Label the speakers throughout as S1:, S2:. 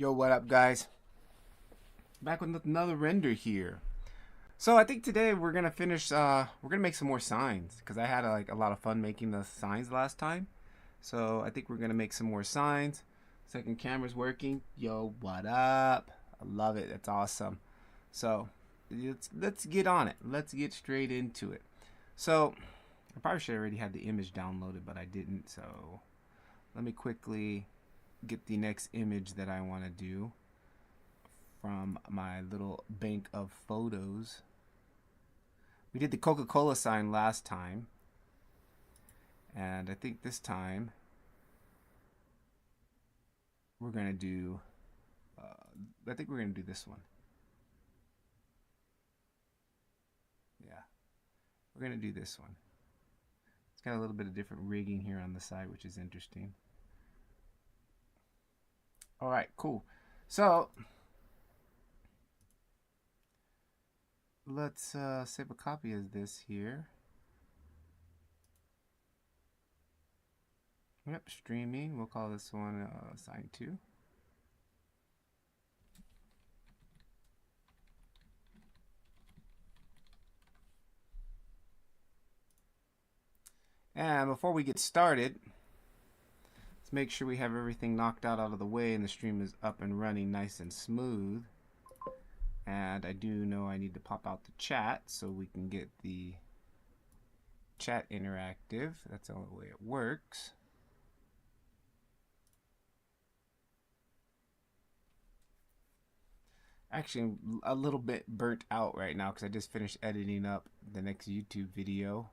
S1: Yo, what up, guys? Back with another render here. So I think today we're gonna finish. We're gonna make some more signs because I had like a lot of fun making the signs last time. So I think we're gonna make some more signs. Second camera's working. Yo, what up? I love it. That's awesome. So let's get on it. Let's get straight into it. So I probably should already have the image downloaded, but I didn't. So let me quickly get the next image that I want to do from my little bank of photos. We did the Coca-Cola sign last time, and I think this time we're gonna do I think we're gonna do this one. Yeah, we're gonna do this one. It's got a little bit of different rigging here on the side, which is interesting. All right, cool. So let's save a copy of this here. Yep, streaming. We'll call this one sign 2. And before we get started, let's make sure we have everything knocked out of the way and the stream is up and running nice and smooth. And I do know I need to pop out the chat so we can get the chat interactive. That's the only way it works. Actually, I'm a little bit burnt out right now because I just finished editing up the next YouTube video.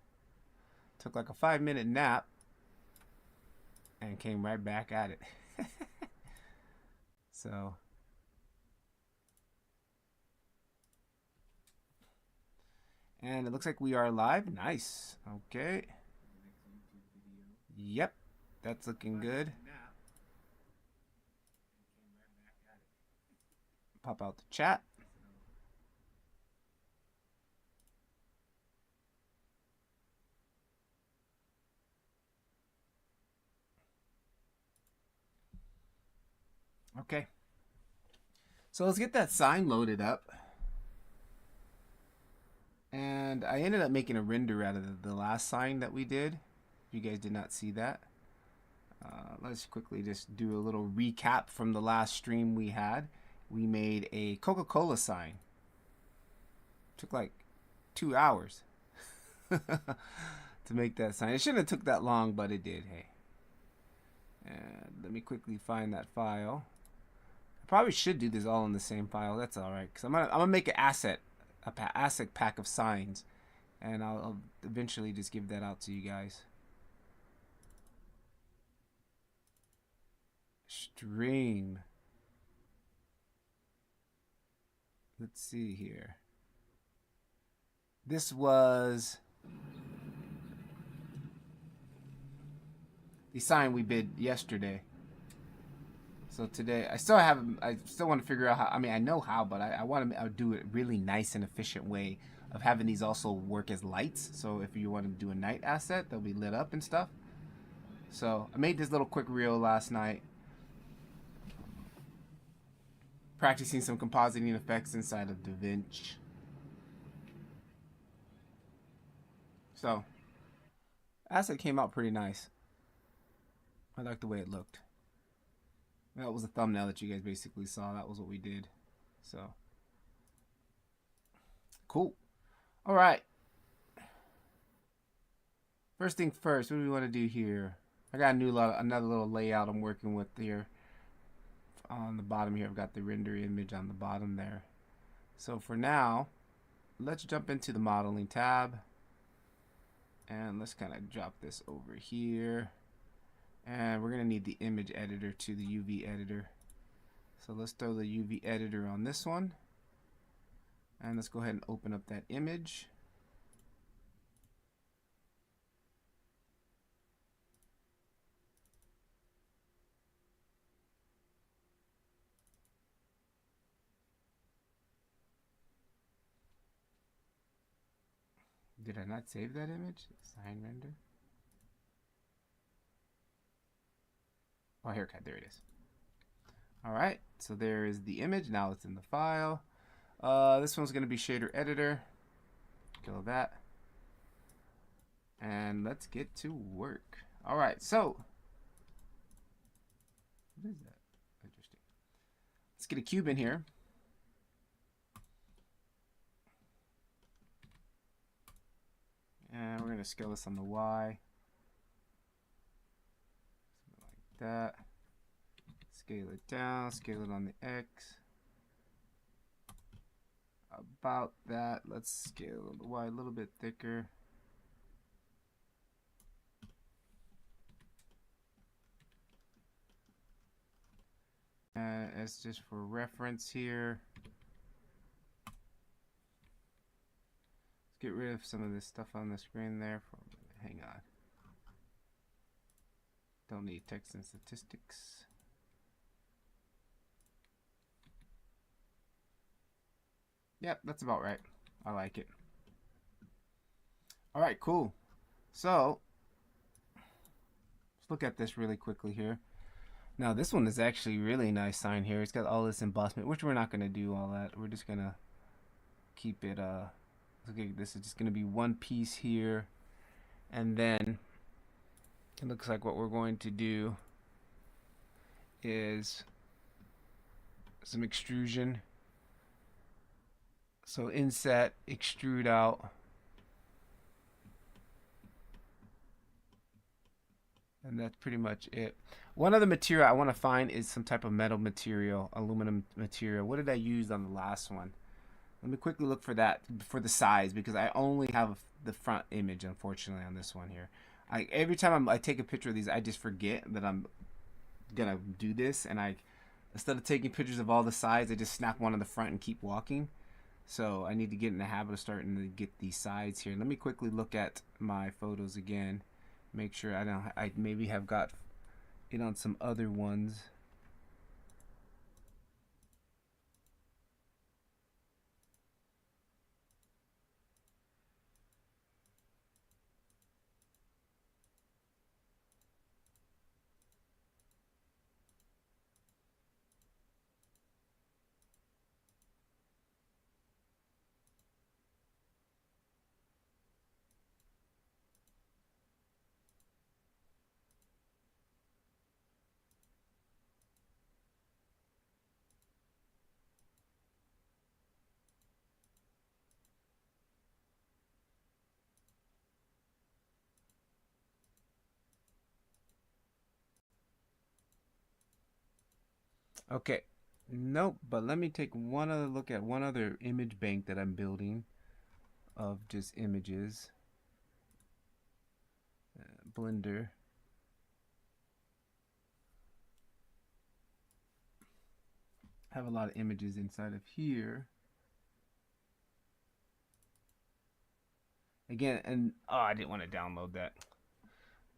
S1: Took like a 5-minute nap and came right back at it. So and it looks like we are live. Nice. Okay. Yep, that's looking good. Pop out the chat. Okay. So let's get that sign loaded up. And I ended up making a render out of the last sign that we did. If you guys did not see that. Let's quickly just do a little recap from the last stream we had. We made a Coca-Cola sign. Took like 2 hours to make that sign. It shouldn't have took that long, but it did. Hey. And let me quickly find that file. I probably should do this all in the same file. That's all right, because I'm gonna make an asset pack of signs, and I'll eventually just give that out to you guys. Stream. Let's see here. This was the sign we did yesterday. So today, I still want to figure out how. I mean, I know how, but I want to do it really nice and efficient way of having these also work as lights. So if you want to do a night asset, they'll be lit up and stuff. So I made this little quick reel last night, practicing some compositing effects inside of DaVinci. So asset came out pretty nice. I like the way it looked. That was a thumbnail that you guys basically saw. That was what we did. So cool. All right. First thing first, what do we want to do here? I got another little layout I'm working with here. On the bottom here, I've got the render image on the bottom there. So for now, let's jump into the modeling tab. And let's kind of drop this over here. And we're going to need the image editor to the UV editor. So let's throw the UV editor on this one. And let's go ahead and open up that image. Did I not save that image? Sign render. Oh, haircut. There it is. All right, so there is the image. Now it's in the file. This one's going to be shader editor. Kill that. And let's get to work. All right, so what is that? Interesting. Let's get a cube in here. And we're going to scale this on the Y. Something like that. Scale it down, scale it on the X. About that. Let's scale the Y a little bit thicker. It's just for reference here. Let's get rid of some of this stuff on the screen there. Hang on. Don't need text and statistics. Yep, that's about right. I like it. All right, cool. So let's look at this really quickly here. Now this one is actually really nice sign here. It's got all this embossment, which we're not going to do all that. We're just going to keep it, okay, this is just going to be one piece here. And then it looks like what we're going to do is some extrusion. So inset, extrude out. And that's pretty much it. One other material I want to find is some type of metal material, aluminum material. What did I use on the last one? Let me quickly look for that for the size, because I only have the front image, unfortunately, on this one here. Every time I take a picture of these, I just forget that I'm gonna do this, and instead of taking pictures of all the sides, I just snap one on the front and keep walking. So I need to get in the habit of starting to get these sides here. Let me quickly look at my photos again. Make sure I maybe have got it on some other ones. Okay, nope, but let me take one other look at one other image bank that I'm building of just images. Blender. I have a lot of images inside of here. Again, and oh, I didn't want to download that.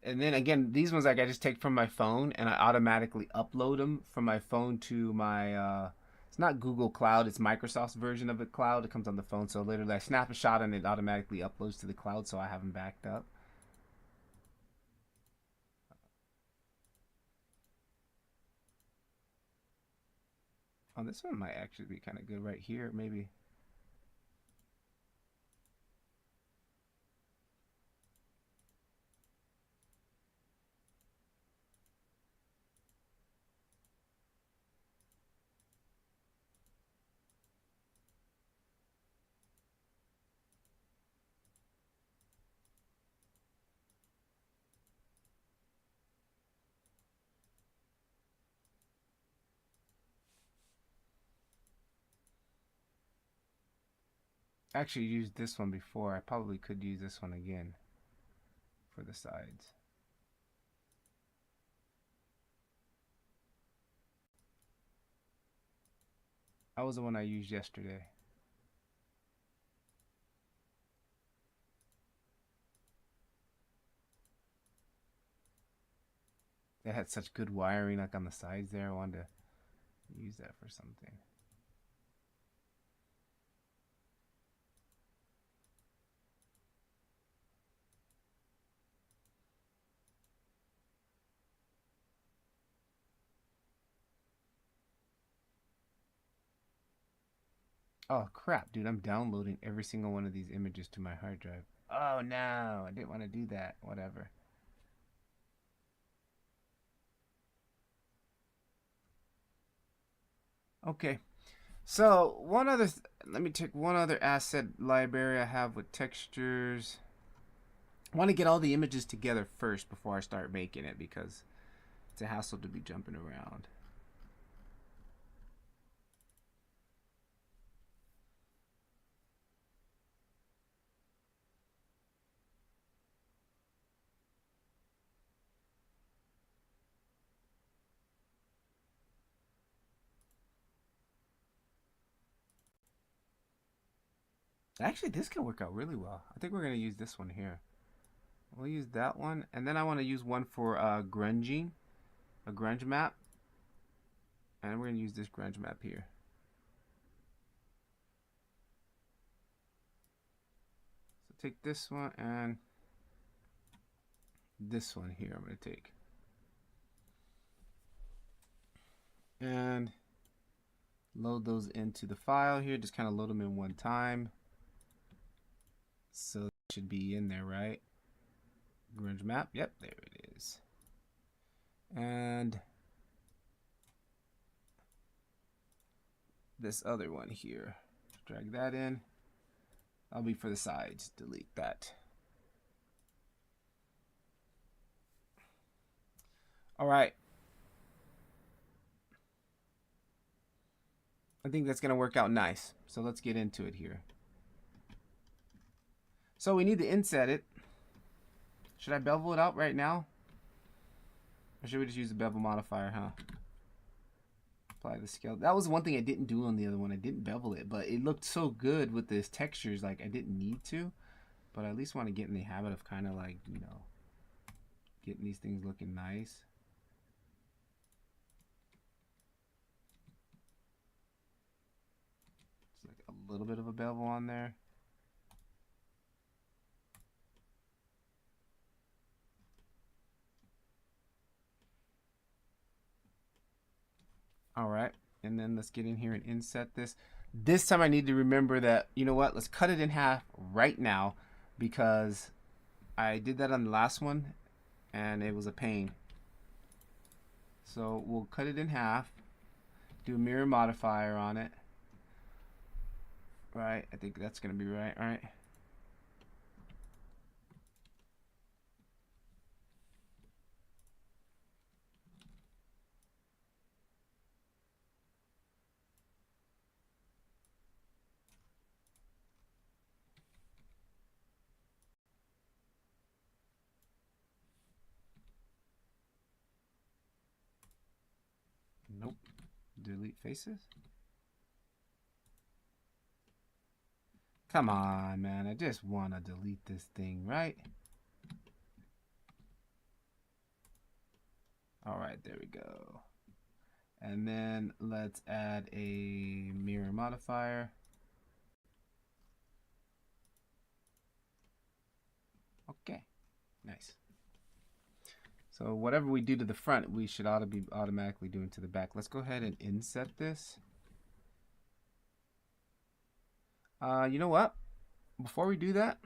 S1: And then again, these ones I just take from my phone, and I automatically upload them from my phone to my it's not Google Cloud, it's Microsoft's version of the cloud. It comes on the phone, so literally I snap a shot and it automatically uploads to the cloud, so I have them backed up. Oh, this one might actually be kind of good right here, maybe. Actually used this one before. I probably could use this one again for the sides. That was the one I used yesterday. It had such good wiring like on the sides there. I wanted to use that for something. Oh crap, dude, I'm downloading every single one of these images to my hard drive. Oh no, I didn't want to do that. Whatever. Okay. So let me take one other asset library I have with textures. I want to get all the images together first before I start making it because it's a hassle to be jumping around. Actually, this can work out really well. I think we're going to use this one here. We'll use that one. And then I want to use one for grunging, a grunge map. And we're going to use this grunge map here. So take this one and this one here I'm going to take. And load those into the file here. Just kind of load them in one time. So it should be in there, right? Grunge map. Yep, there it is. And this other one here. Drag that in. That'll be for the sides. Delete that. All right. I think that's going to work out nice. So let's get into it here. So we need to inset it. Should I bevel it out right now? Or should we just use the bevel modifier, huh? Apply the scale. That was one thing I didn't do on the other one. I didn't bevel it, but it looked so good with this textures, like I didn't need to. But I at least want to get in the habit of kind of like, you know, getting these things looking nice. It's like a little bit of a bevel on there. All right, and then let's get in here and inset this. This time I need to remember that, you know what, let's cut it in half right now because I did that on the last one and it was a pain. So we'll cut it in half, do a mirror modifier on it. Right, I think that's gonna be right, all right? Nope. Delete faces. Come on, man. I just want to delete this thing, right? All right, there we go. And then let's add a mirror modifier. Okay, nice. So whatever we do to the front, we should ought to be automatically doing to the back. Let's go ahead and inset this. You know what? Before we do that,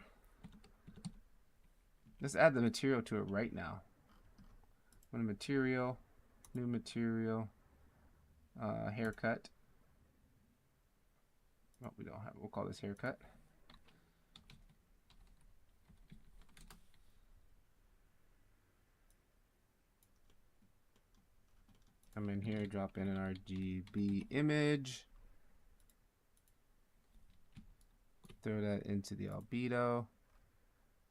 S1: let's add the material to it right now. Go to material, new material, haircut. Oh, we don't have, we'll call this haircut. Come in here, drop in an RGB image. Throw that into the albedo.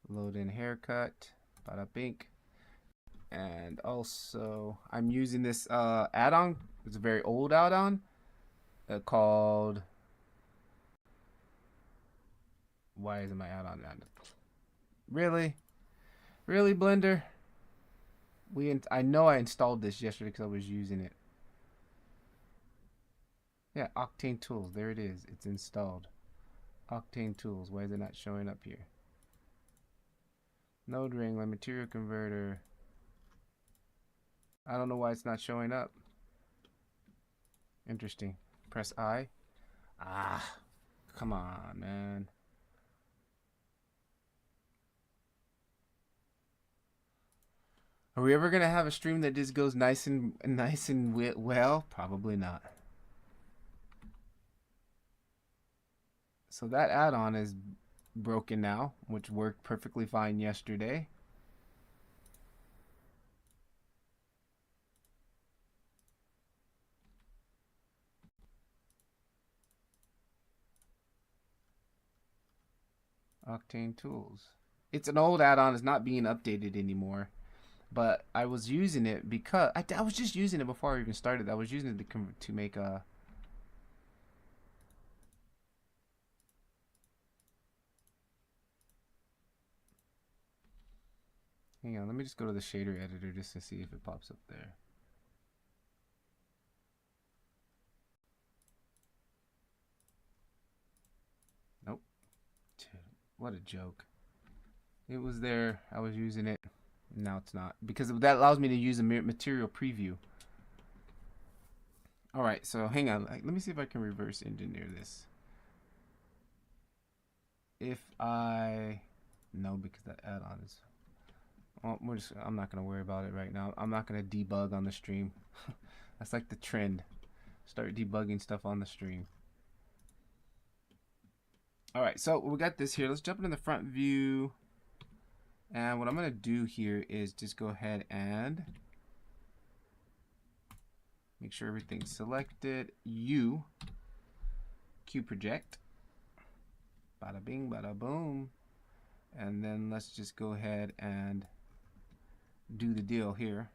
S1: Load in haircut. Bada bink. And also, I'm using this add-on. It's a very old add-on called. Why isn't my add-on added? Really? Really, Blender? I know I installed this yesterday because I was using it. Yeah, Octane Tools. There it is. It's installed. Octane Tools. Why is it not showing up here? Node ring, material converter. I don't know why it's not showing up. Interesting. Press I. Ah. Come on, man. Are we ever gonna have a stream that just goes nice and well? Probably not. So that add-on is broken now, which worked perfectly fine yesterday. Octane tools. It's an old add-on. It's not being updated anymore. But I was using it because I was just using it before I even started. I was using it to make a. Hang on, let me just go to the shader editor just to see if it pops up there. Nope. What a joke. It was there. I was using it. Now it's not. Because that allows me to use a material preview. Alright, so hang on. Let me see if I can reverse engineer this. If I... No, because that add-on is... Well, I'm not going to worry about it right now. I'm not going to debug on the stream. That's like the trend. Start debugging stuff on the stream. Alright, so we got this here. Let's jump into the front view. And what I'm going to do here is just go ahead and make sure everything's selected. Q project. Bada bing, bada boom. And then let's just go ahead and do the deal here.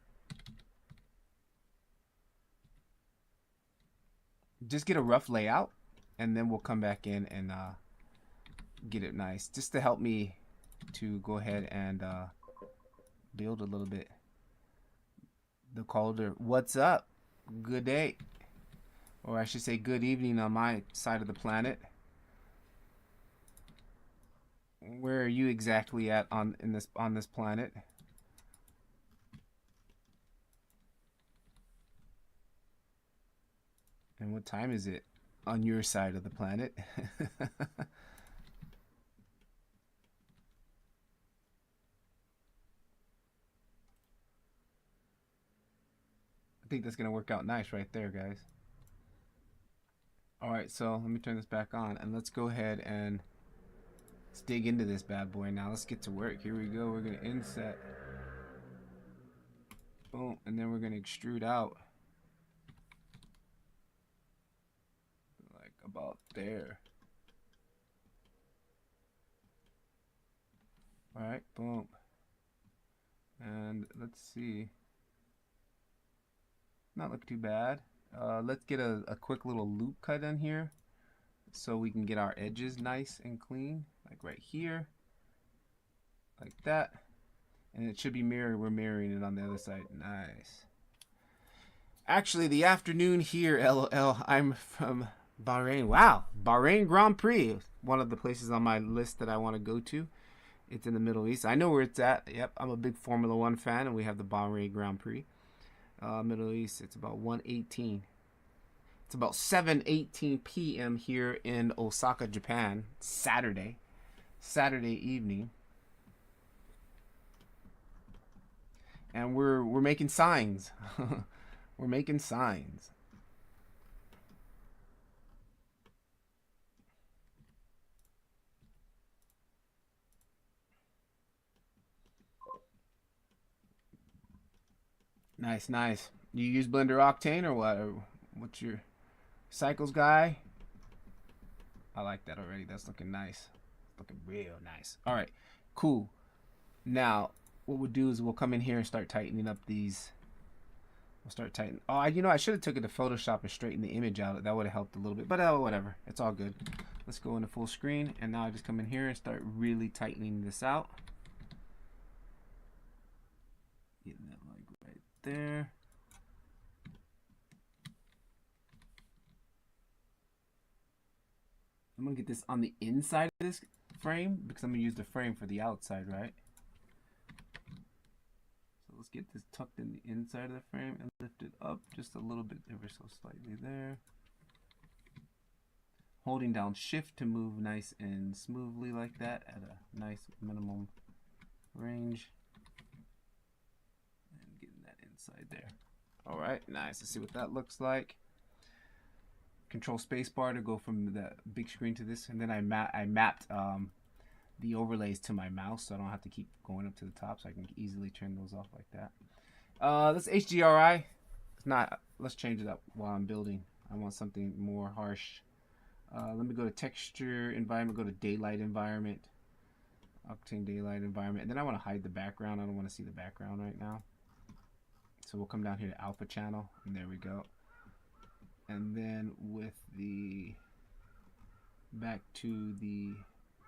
S1: Just get a rough layout, and then we'll come back in and get it nice, just to help me to go ahead and build a little bit. The Calder, what's up? Good day, or I should say good evening on my side of the planet. Where are you exactly at on this planet? And what time is it on your side of the planet? I think that's gonna work out nice right there, guys. All right, so let me turn this back on and let's go ahead and let's dig into this bad boy now. Let's get to work. Here we go. We're gonna inset. Boom, and then we're gonna extrude out. Like about there. All right, boom. And let's see. Not look too bad. Let's get a quick little loop cut in here so we can get our edges nice and clean, like right here, like that. And it should be mirrored. We're mirroring it on the other side. Nice. Actually, the afternoon here, LOL. I'm from Bahrain. Wow, Bahrain Grand Prix. One of the places on my list that I want to go to. It's in the Middle East. I know where it's at. Yep, I'm a big Formula One fan, and we have the Bahrain Grand Prix. Middle East, it's about 1:18. It's about 7:18 p.m. here in Osaka, Japan. Saturday evening, and we're making signs. We're making signs. Nice, nice. You use Blender Octane or what? Or what's your Cycles guy? I like that already. That's looking nice. Looking real nice. All right, cool. Now, what we'll do is we'll come in here and start tightening up these. We'll start tightening. Oh, I should have took it to Photoshop and straightened the image out. That would have helped a little bit, but whatever. It's all good. Let's go into full screen, and now I just come in here and start really tightening this out. Getting that like right there. I'm gonna get this on the inside of this frame because I'm gonna use the frame for the outside, right? So let's get this tucked in the inside of the frame and lift it up just a little bit, ever so slightly there. holding down shift to move nice and smoothly like that at a nice minimum range. And getting that inside there. All right, nice. Let's see what that looks like. Control spacebar to go from the big screen to this, and then I mapped the overlays to my mouse, so I don't have to keep going up to the top, so I can easily turn those off like that. This HDRI, it's not. Let's change it up while I'm building. I want something more harsh. Let me go to texture environment, go to daylight environment, Octane daylight environment, and then I want to hide the background. I don't want to see the background right now. So we'll come down here to alpha channel, and there we go. And then with the back to the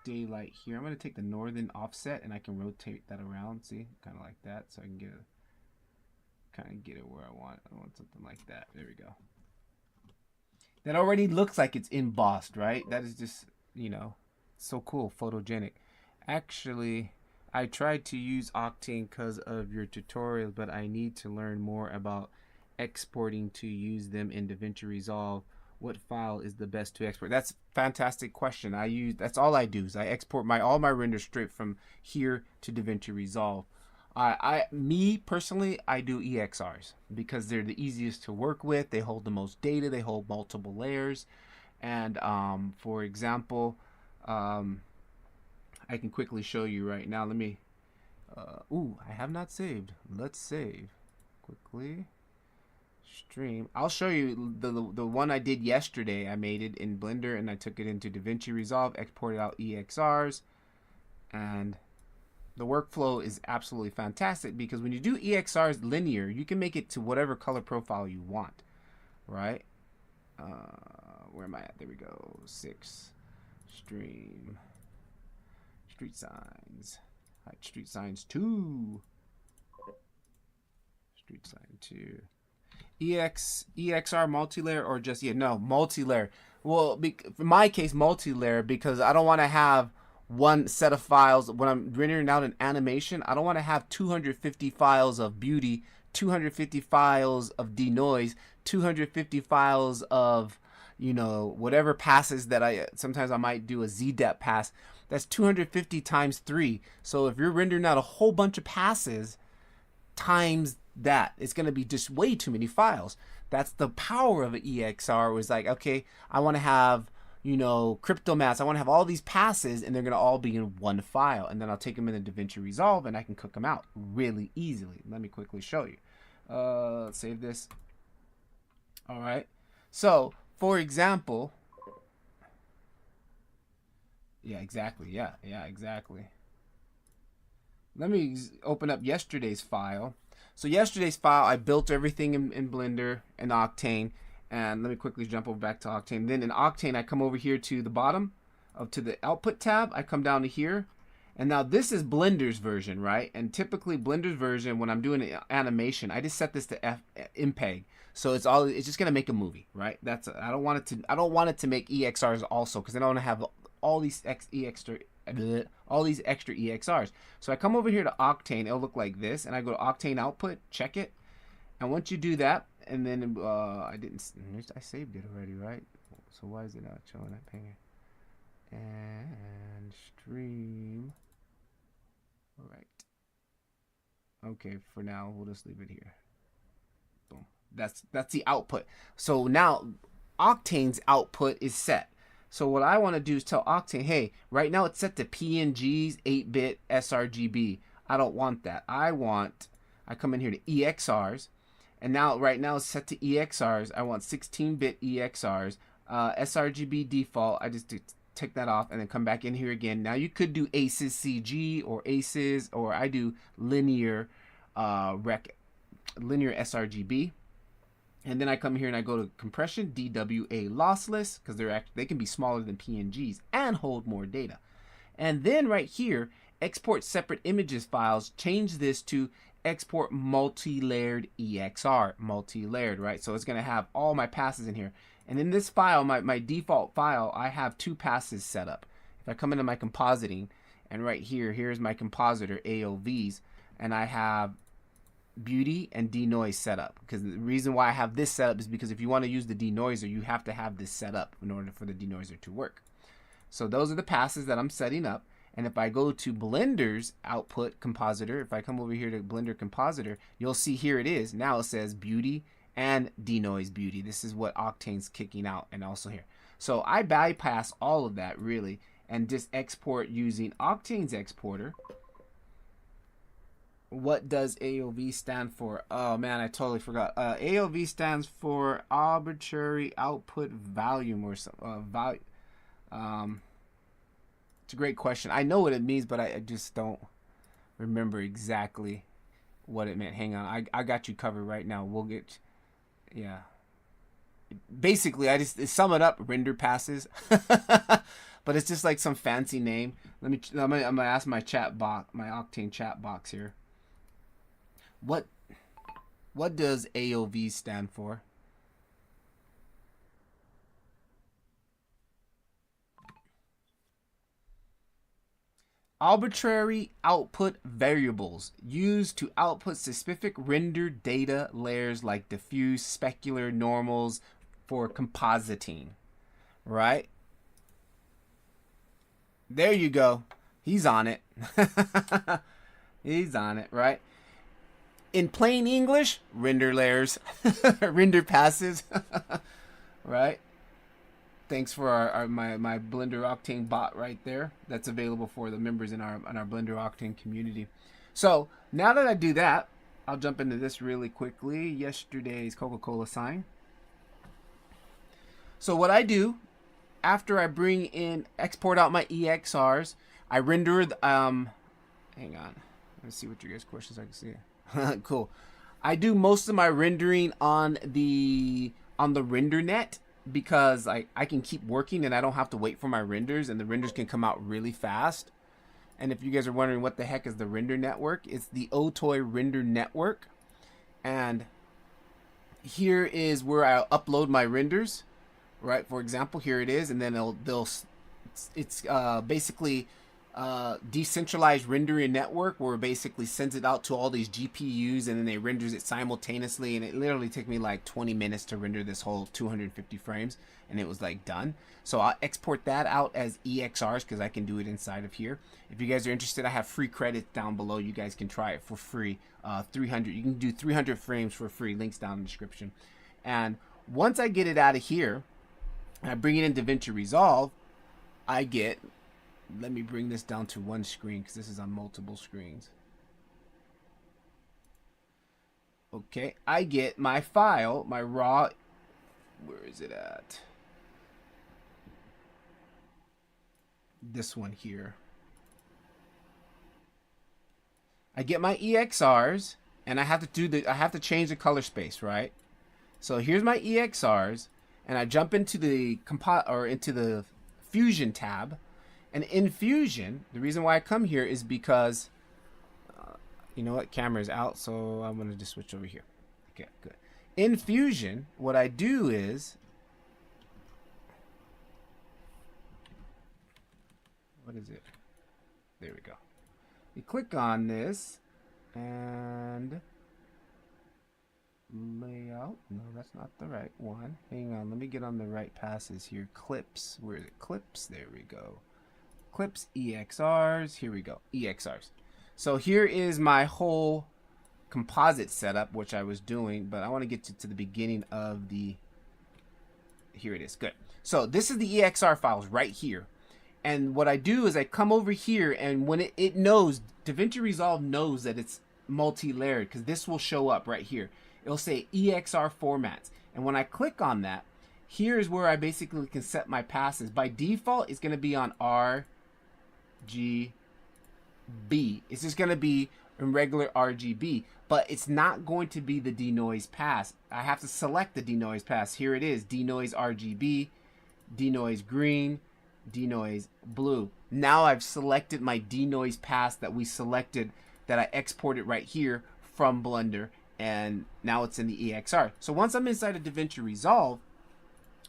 S1: daylight here, I'm going to take the northern offset and I can rotate that around, see, kind of like that, so I can get it where I want. I want something like that. There we go. That already looks like it's embossed, right? That is just, you know, so cool, photogenic. Actually, I tried to use Octane because of your tutorial, but I need to learn more about exporting to use them in DaVinci Resolve. What file is the best to export? That's a fantastic question. That's all I do is I export all my renders straight from here to DaVinci Resolve. Me personally, I do EXRs because they're the easiest to work with. They hold the most data. They hold multiple layers. And for example, I can quickly show you right now. Let me. Ooh, I have not saved. Let's save quickly. Stream. I'll show you the one I did yesterday. I made it in Blender and I took it into DaVinci Resolve, exported out EXRs, and the workflow is absolutely fantastic because when you do EXRs linear, you can make it to whatever color profile you want, right? Where am I at? There we go. 6 stream street signs. Right, street signs 2. Street sign 2. EXR multi-layer or just multi-layer. Well, in my case, multi-layer because I don't want to have one set of files when I'm rendering out an animation. I don't want to have 250 files of beauty, 250 files of denoise, 250 files of whatever passes that sometimes I might do a ZDEP pass. That's 250 times 3. So if you're rendering out a whole bunch of passes times that, it's going to be just way too many files. That's the power of an EXR. Was like, okay, I want to have crypto mats. I want to have all these passes and they're going to all be in one file, and then I'll take them in the DaVinci Resolve and I can cook them out really easily. Let me quickly show you. Let's save this. All right, so for example, exactly. Let me open up yesterday's file. So yesterday's file, I built everything in Blender and Octane. And let me quickly jump over back to Octane. Then in Octane, I come over here to the bottom, to the output tab. I come down to here. And now this is Blender's version, right? And typically Blender's version, when I'm doing an animation, I just set this to MPEG. So it's just gonna make a movie, right? I don't want it to make EXRs also, because I don't want to have all these extra EXRs. So I come over here to Octane. It'll look like this, and I go to Octane output, check it, and once you do that, and then I saved it already, right? So why is it not showing that ping? And stream. All right. Okay, for now we'll just leave it here. Boom. That's the output. So now Octane's output is set. So what I want to do is tell Octane, hey, right now it's set to PNGs, 8-bit sRGB. I don't want that. I come in here to EXRs, and now right now it's set to EXRs. I want 16-bit EXRs. sRGB default, I just take that off and then come back in here again. Now you could do ACES CG or ACES, or I do linear linear sRGB. And then I come here and I go to compression, DWA lossless, because they can be smaller than PNGs and hold more data. And then right here, export separate images files, change this to export multi-layered EXR, multi-layered, right? So it's going to have all my passes in here. And in this file, my default file, I have 2 passes set up. If I come into my compositing, and right here, here's my compositor, AOVs, and I have beauty and denoise setup, because the reason why I have this setup is because if you want to use the denoiser, you have to have this set up in order for the denoiser to work. So those are the passes that I'm setting up. And if I go to Blender's output compositor, if I come over here to Blender compositor, you'll see here it is. Now it says beauty and denoise beauty. This is what Octane's kicking out, and also here. So I bypass all of that really and just export using Octane's exporter. What does AOV stand for? Oh man, I totally forgot. AOV stands for arbitrary output volume or something. It's a great question. I know what it means, but I just don't remember exactly what it meant. Hang on, I got you covered right now. We'll get, yeah. Basically, I just sum it up: render passes. But it's just like some fancy name. I'm gonna ask my chat box, my Octane chat box here. What does AOV stand for? Arbitrary output variables used to output specific rendered data layers like diffuse, specular, normals for compositing. Right? There you go. He's on it. He's on it, right? In plain English, render layers, render passes, right? Thanks for my Blender Octane bot right there. That's available for the members in our Blender Octane community. So now that I do that, I'll jump into this really quickly. Yesterday's Coca-Cola sign. So what I do after I bring in, export out my EXRs, I render the, hang on. Let's see what your guys' questions I can see. Cool. I do most of my rendering on the render net because I can keep working and I don't have to wait for my renders, and the renders can come out really fast. And if you guys are wondering what the heck is the render network, it's the OTOY render network. And here is where I'll upload my renders, right? For example, here it is, and then it's basically decentralized rendering network where it basically sends it out to all these GPUs and then it renders it simultaneously, and it literally took me like 20 minutes to render this whole 250 frames, and it was like done. So I'll export that out as EXRs because I can do it inside of here. If you guys are interested, I have free credits down below. You guys can try it for free. 300, you can do 300 frames for free. Links down in the description. And once I get it out of here and I bring it in DaVinci Resolve, I get, let me bring this down to one screen because this is on multiple screens. Okay, I get my file, my raw, where is it at? This one here. I get my EXRs and I have to change the color space, right? So here's my EXRs, and I jump into the into the Fusion tab. And in Fusion, the reason why I come here is because, you know what, camera is out, so I'm going to just switch over here. Okay, good. In Fusion, what I do is, what is it? There we go. You click on this, and layout. No, that's not the right one. Hang on, let me get on the right passes here. Clips. Where is it? Clips. There we go. Clips, EXRs. Here we go. EXRs. So here is my whole composite setup, which I was doing, but I want to get to the beginning of the. Here it is. Good. So this is the EXR files right here. And what I do is I come over here, and when it knows, DaVinci Resolve knows that it's multi-layered because this will show up right here. It'll say EXR formats. And when I click on that, here's where I basically can set my passes. By default, it's going to be on RGB. It's just going to be in regular RGB, but it's not going to be the denoise pass. I have to select the denoise pass. Here it is, denoise RGB, denoise green, denoise blue. Now I've selected my denoise pass that we selected, that I exported right here from Blender, and now it's in the EXR. So once I'm inside of DaVinci Resolve,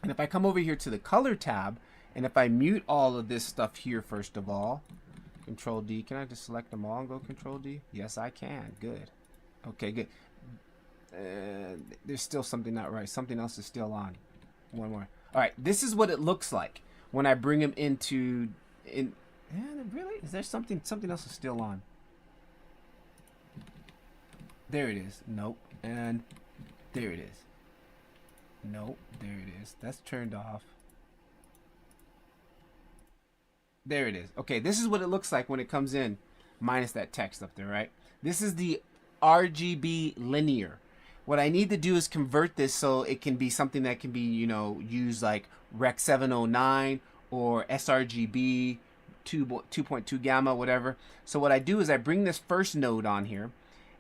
S1: and if I come over here to the color tab, and if I mute all of this stuff here, first of all, Control D, can I just select them all and go Control D? Yes, I can. Good. Okay, good. There's still something not right. Something else is still on. One more. All right, this is what it looks like when I bring them into in. Really? Is there something else is still on? There it is. Nope. And there it is. Nope. There it is. That's turned off. There it is. Okay, this is what it looks like when it comes in, minus that text up there, right? This is the RGB linear. What I need to do is convert this so it can be something that can be, you know, used like Rec 709 or sRGB 2.2 gamma, whatever. So what I do is I bring this first node on here,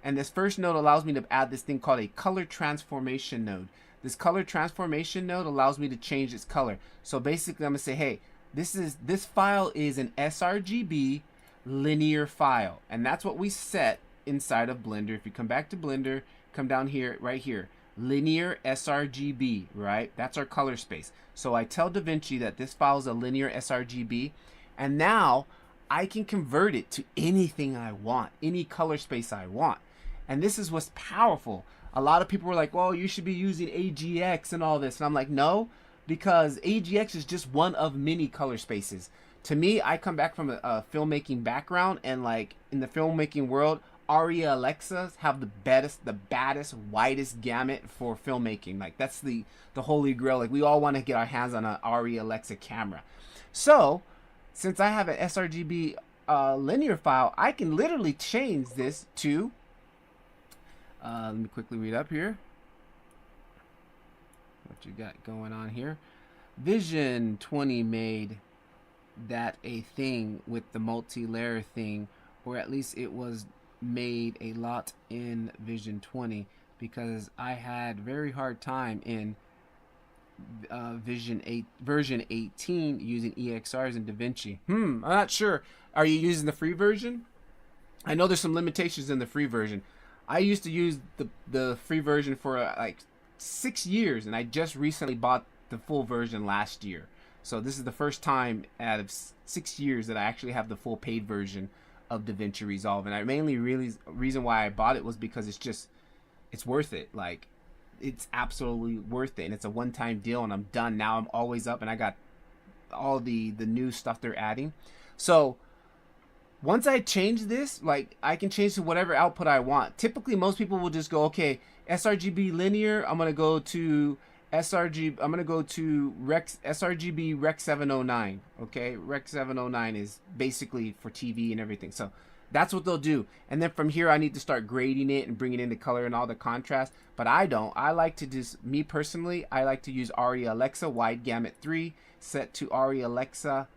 S1: and this first node allows me to add this thing called a color transformation node. This color transformation node allows me to change its color. So basically I'm gonna say, hey, this file is an sRGB linear file, and that's what we set inside of Blender. If you come back to Blender, come down here, right here, linear sRGB, right? That's our color space. So I tell DaVinci that this file is a linear sRGB, and now I can convert it to anything I want, any color space I want. And this is what's powerful. A lot of people were like, well, you should be using AGX and all this. And I'm like, no, because AGX is just one of many color spaces. To me, I come back from a filmmaking background, and like in the filmmaking world, Aria Alexas have the baddest, widest gamut for filmmaking. Like that's the holy grail. Like we all want to get our hands on an Aria Alexa camera. So since I have an sRGB linear file, I can literally change this to, let me quickly read up here what you got going on here. Vision 20 made that a thing with the multi-layer thing, or at least it was made a lot in Vision 20, because I had very hard time in version 18 using EXRs in DaVinci. I'm not sure. Are you using the free version? I know there's some limitations in the free version. I used to use the free version for like 6 years, and I just recently bought the full version last year. So this is the first time out of 6 years that I actually have the full paid version of DaVinci Resolve. And I mainly reason why I bought it was because it's worth it. Like it's absolutely worth it, and it's a one-time deal, and I'm done now. I'm always up, and I got all the new stuff they're adding. So once I change this, like I can change to whatever output I want. Typically most people will just go, okay, sRGB linear, I'm gonna go to sRGB Rec 709. Okay, Rec 709 is basically for TV and everything. So that's what they'll do. And then from here, I need to start grading it and bringing in the color and all the contrast. But I don't. I like to just, me personally, I like to use Aria Alexa Wide Gamut 3 set to Aria Alexa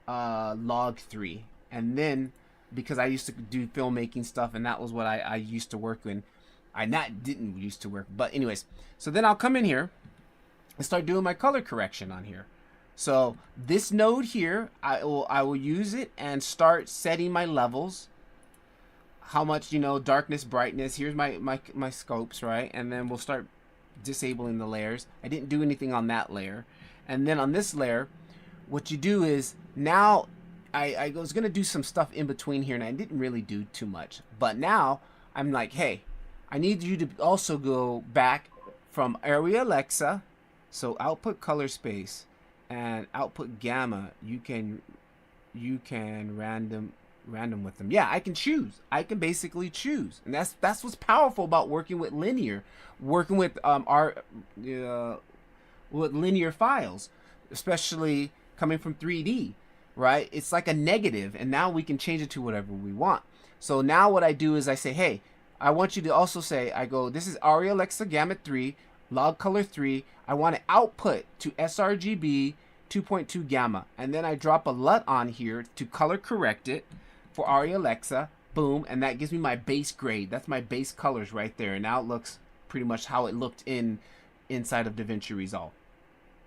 S1: Log 3. And then, because I used to do filmmaking stuff, and that was what I used to work in. Didn't used to work. But anyways, so then I'll come in here and start doing my color correction on here. So this node here, I will use it and start setting my levels. How much, darkness, brightness. Here's my scopes, right? And then we'll start disabling the layers. I didn't do anything on that layer. And then on this layer, what you do is, now I was going to do some stuff in between here, and I didn't really do too much. But now I'm like, hey, I need you to also go back from Aria Alexa, so output color space and output gamma. You can random with them. Yeah, I can choose. I can basically choose, and that's what's powerful about working with linear, working with with linear files, especially coming from 3D. Right? It's like a negative, and now we can change it to whatever we want. So now what I do is I say, hey, I want you to also say, I go, this is Aria Alexa Gamut 3, Log Color 3. I want to output to sRGB 2.2 gamma. And then I drop a LUT on here to color correct it for Aria Alexa. Boom. And that gives me my base grade. That's my base colors right there. And now it looks pretty much how it looked inside of DaVinci Resolve.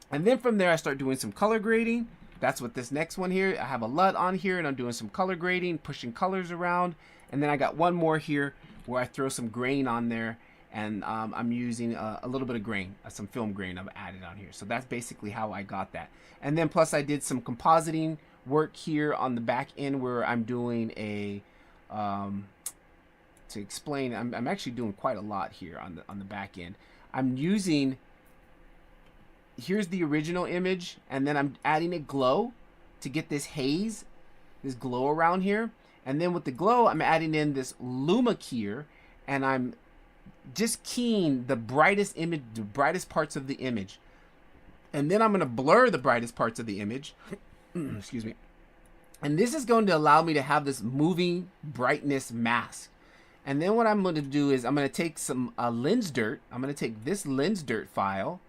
S1: And then from there, I start doing some color grading. That's what this next one here, I have a LUT on here, and I'm doing some color grading, pushing colors around. And then I got one more here where I throw some grain on there, and I'm using a little bit of grain, some film grain I've added on here. So that's basically how I got that. And then plus I did some compositing work here on the back end where I'm doing to explain, I'm actually doing quite a lot here on the back end. I'm using, here's the original image, and then I'm adding a glow to get this haze, this glow around here. And then with the glow, I'm adding in this luma keyer, and I'm just keying the brightest image, the brightest parts of the image. And then I'm going to blur the brightest parts of the image. Excuse me. And this is going to allow me to have this moving brightness mask. And then what I'm going to do is I'm going to take some lens dirt. I'm going to take this lens dirt file,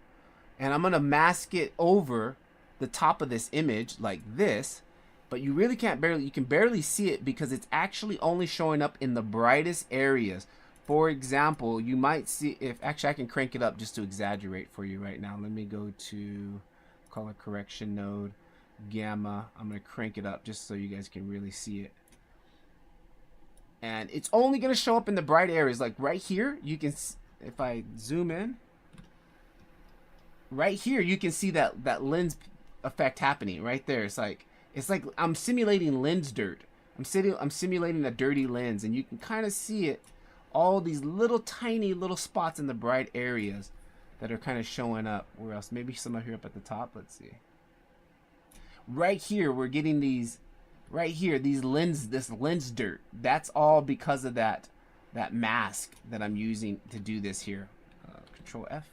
S1: and I'm going to mask it over the top of this image like this. But you really can't you can barely see it because it's actually only showing up in the brightest areas. For example, you might see, if actually I can crank it up just to exaggerate for you right now. Let me go to color correction node, gamma. I'm going to crank it up just so you guys can really see it. And it's only going to show up in the bright areas. Like right here, you can, if I zoom in, right here, you can see that lens effect happening right there. It's like I'm simulating lens dirt. I'm simulating a dirty lens, and you can kind of see it, all these little tiny little spots in the bright areas that are kind of showing up. Where else? Maybe some up here up at the top. Let's see. Right here, we're getting these. Right here, this lens dirt. That's all because of that mask that I'm using to do this here. Control F.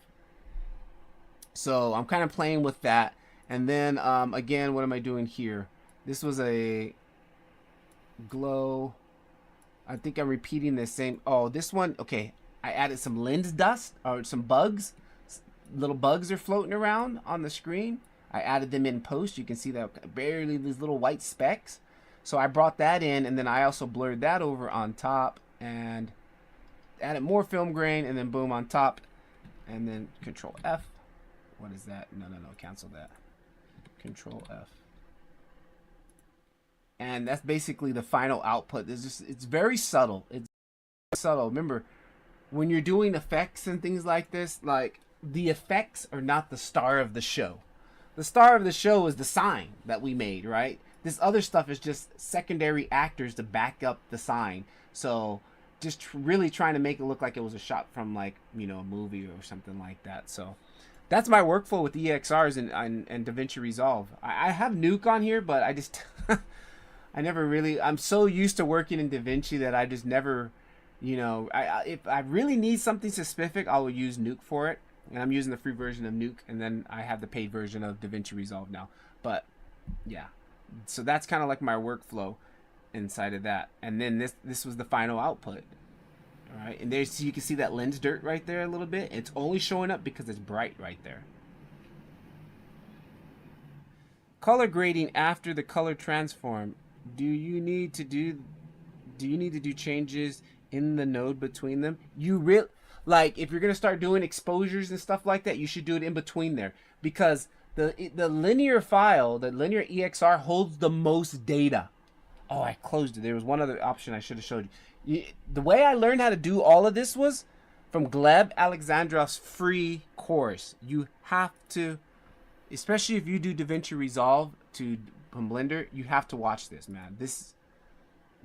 S1: So I'm kind of playing with that. And then again, what am I doing here? This was a glow. I think I'm repeating the same. Oh, this one. Okay, I added some lens dust or some bugs. Little bugs are floating around on the screen. I added them in post. You can see that barely these little white specks. So I brought that in, and then I also blurred that over on top and added more film grain, and then boom on top, and then Control F. What is that? No, cancel that. Control F. And that's basically the final output. It's very subtle. It's subtle. Remember, when you're doing effects and things like this, like the effects are not the star of the show. The star of the show is the sign that we made, right? This other stuff is just secondary actors to back up the sign. So just really trying to make it look like it was a shot from, like, you know, a movie or something like that. So that's my workflow with EXRs and DaVinci Resolve. I have Nuke on here, but I just I never really, I'm so used to working in DaVinci that I just never, you know, if I really need something specific, I will use Nuke for it. And I'm using the free version of Nuke, and then I have the paid version of DaVinci Resolve now. But yeah, so that's kind of like my workflow inside of that. And then this was the final output. All right, and there's, you can see that lens dirt right there a little bit. It's only showing up because it's bright right there. Color grading after the color transform. Do you need to do changes in the node between them? Like, if you're gonna start doing exposures and stuff like that, you should do it in between there, because the linear file, the linear EXR, holds the most data. Oh, I closed it. There was one other option I should have showed you. The way I learned how to do all of this was from Gleb Alexandrov's free course. You have to, especially if you do DaVinci Resolve from Blender, you have to watch this, man.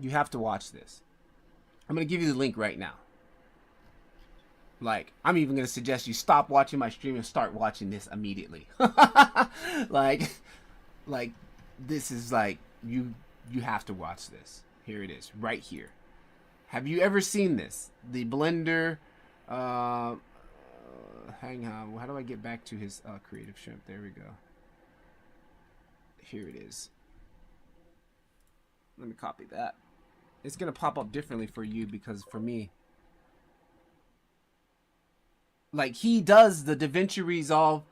S1: You have to watch this. I'm gonna give you the link right now. Like, I'm even gonna suggest you stop watching my stream and start watching this immediately. like this is like, you have to watch this. Here it is, right here. Have you ever seen this? The Blender, hang on, how do I get back to his creative shrimp? There we go. Here it is. Let me copy that. It's gonna pop up differently for you, because for me, like, he does the DaVinci Resolve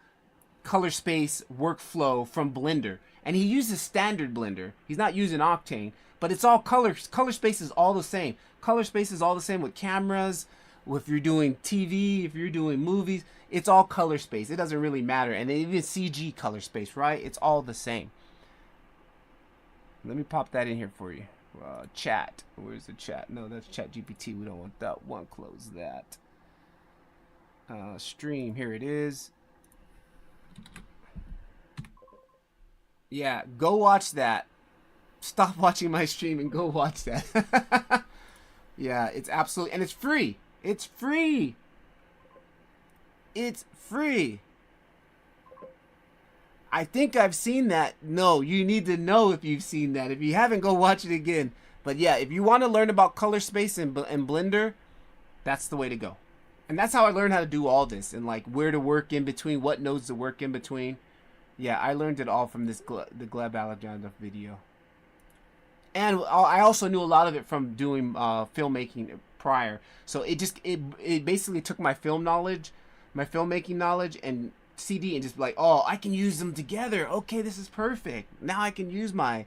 S1: color space workflow from Blender, and he uses standard Blender. He's not using Octane, but it's all color space is all the same. Color space is all the same with cameras. If you're doing TV, if you're doing movies, it's all color space. It doesn't really matter. And even CG color space, right? It's all the same. Let me pop that in here for you. Chat. Where's the chat? No, that's Chat GPT. We don't want that one. Close that. Stream. Here it is. Yeah, go watch that. Stop watching my stream and go watch that. Yeah, it's absolutely, and it's free. It's free. It's free. I think I've seen that. No, you need to know if you've seen that. If you haven't, go watch it again. But yeah, if you want to learn about color space and Blender, that's the way to go. And that's how I learned how to do all this and like where to work in between, what nodes to work in between. Yeah, I learned it all from the Gleb Alexander video. And I also knew a lot of it from doing filmmaking prior. So it basically took my film knowledge, my filmmaking knowledge, and CD and just like, oh, I can use them together. Okay, this is perfect. Now I can use my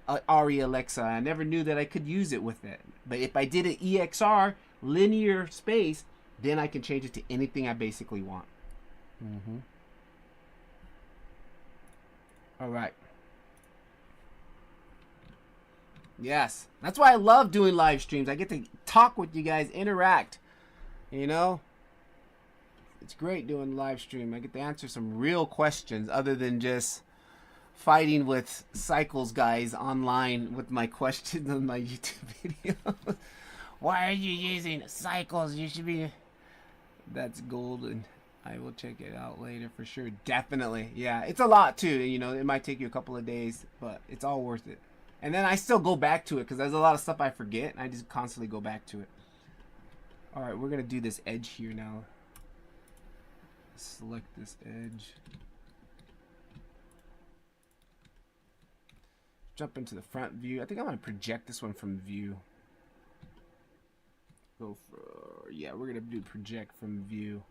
S1: ARRI Alexa. I never knew that I could use it with it. But if I did an EXR linear space, then I can change it to anything I basically want. All right. Yes, that's why I love doing live streams. I get to talk with you guys, interact. You know, it's great doing live stream. I get to answer some real questions other than just fighting with Cycles guys online with my questions on my YouTube video. Why are you using Cycles? You should be. That's golden. I will check it out later for sure. Definitely. Yeah, it's a lot too. You know, it might take you a couple of days, but it's all worth it. And then I still go back to it because there's a lot of stuff I forget. And I just constantly go back to it. All right, we're going to do this edge here now. Select this edge. Jump into the front view. I think I'm going to project this one from view. Go for, yeah, we're going to do project from view.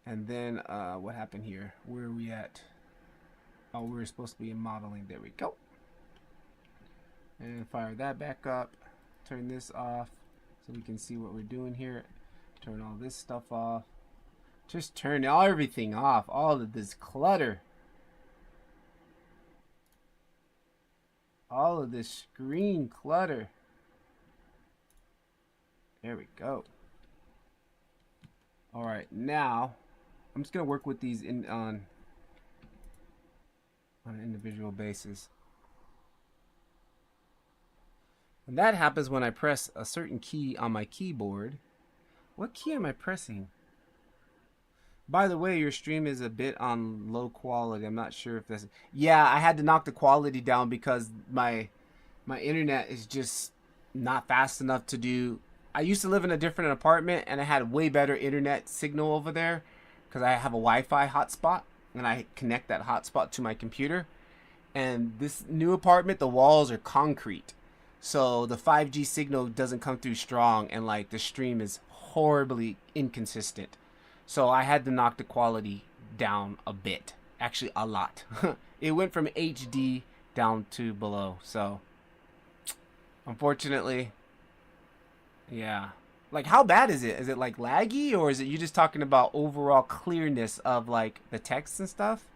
S1: And then what happened here? Where are we at? Oh, we were supposed to be in modeling. There we go. And fire that back up. Turn this off so we can see what we're doing here. Turn all this stuff off. Just turn everything off. All of this clutter. All of this screen clutter. There we go. All right, now I'm just gonna work with these on an individual basis. And that happens when I press a certain key on my keyboard. What key am I pressing? By the way, your stream is a bit on low quality. I'm not sure if that's... Yeah, I had to knock the quality down because my internet is just not fast enough to do... I used to live in a different apartment and I had way better internet signal over there because I have a Wi-Fi hotspot. And I connect that hotspot to my computer. And this new apartment, the walls are concrete. So the 5G signal doesn't come through strong and like the stream is horribly inconsistent. So I had to knock the quality down a bit. Actually, a lot. It went from HD down to below. So unfortunately, yeah. Like, how bad is it? Is it like laggy, or is it you just talking about overall clearness of like the text and stuff?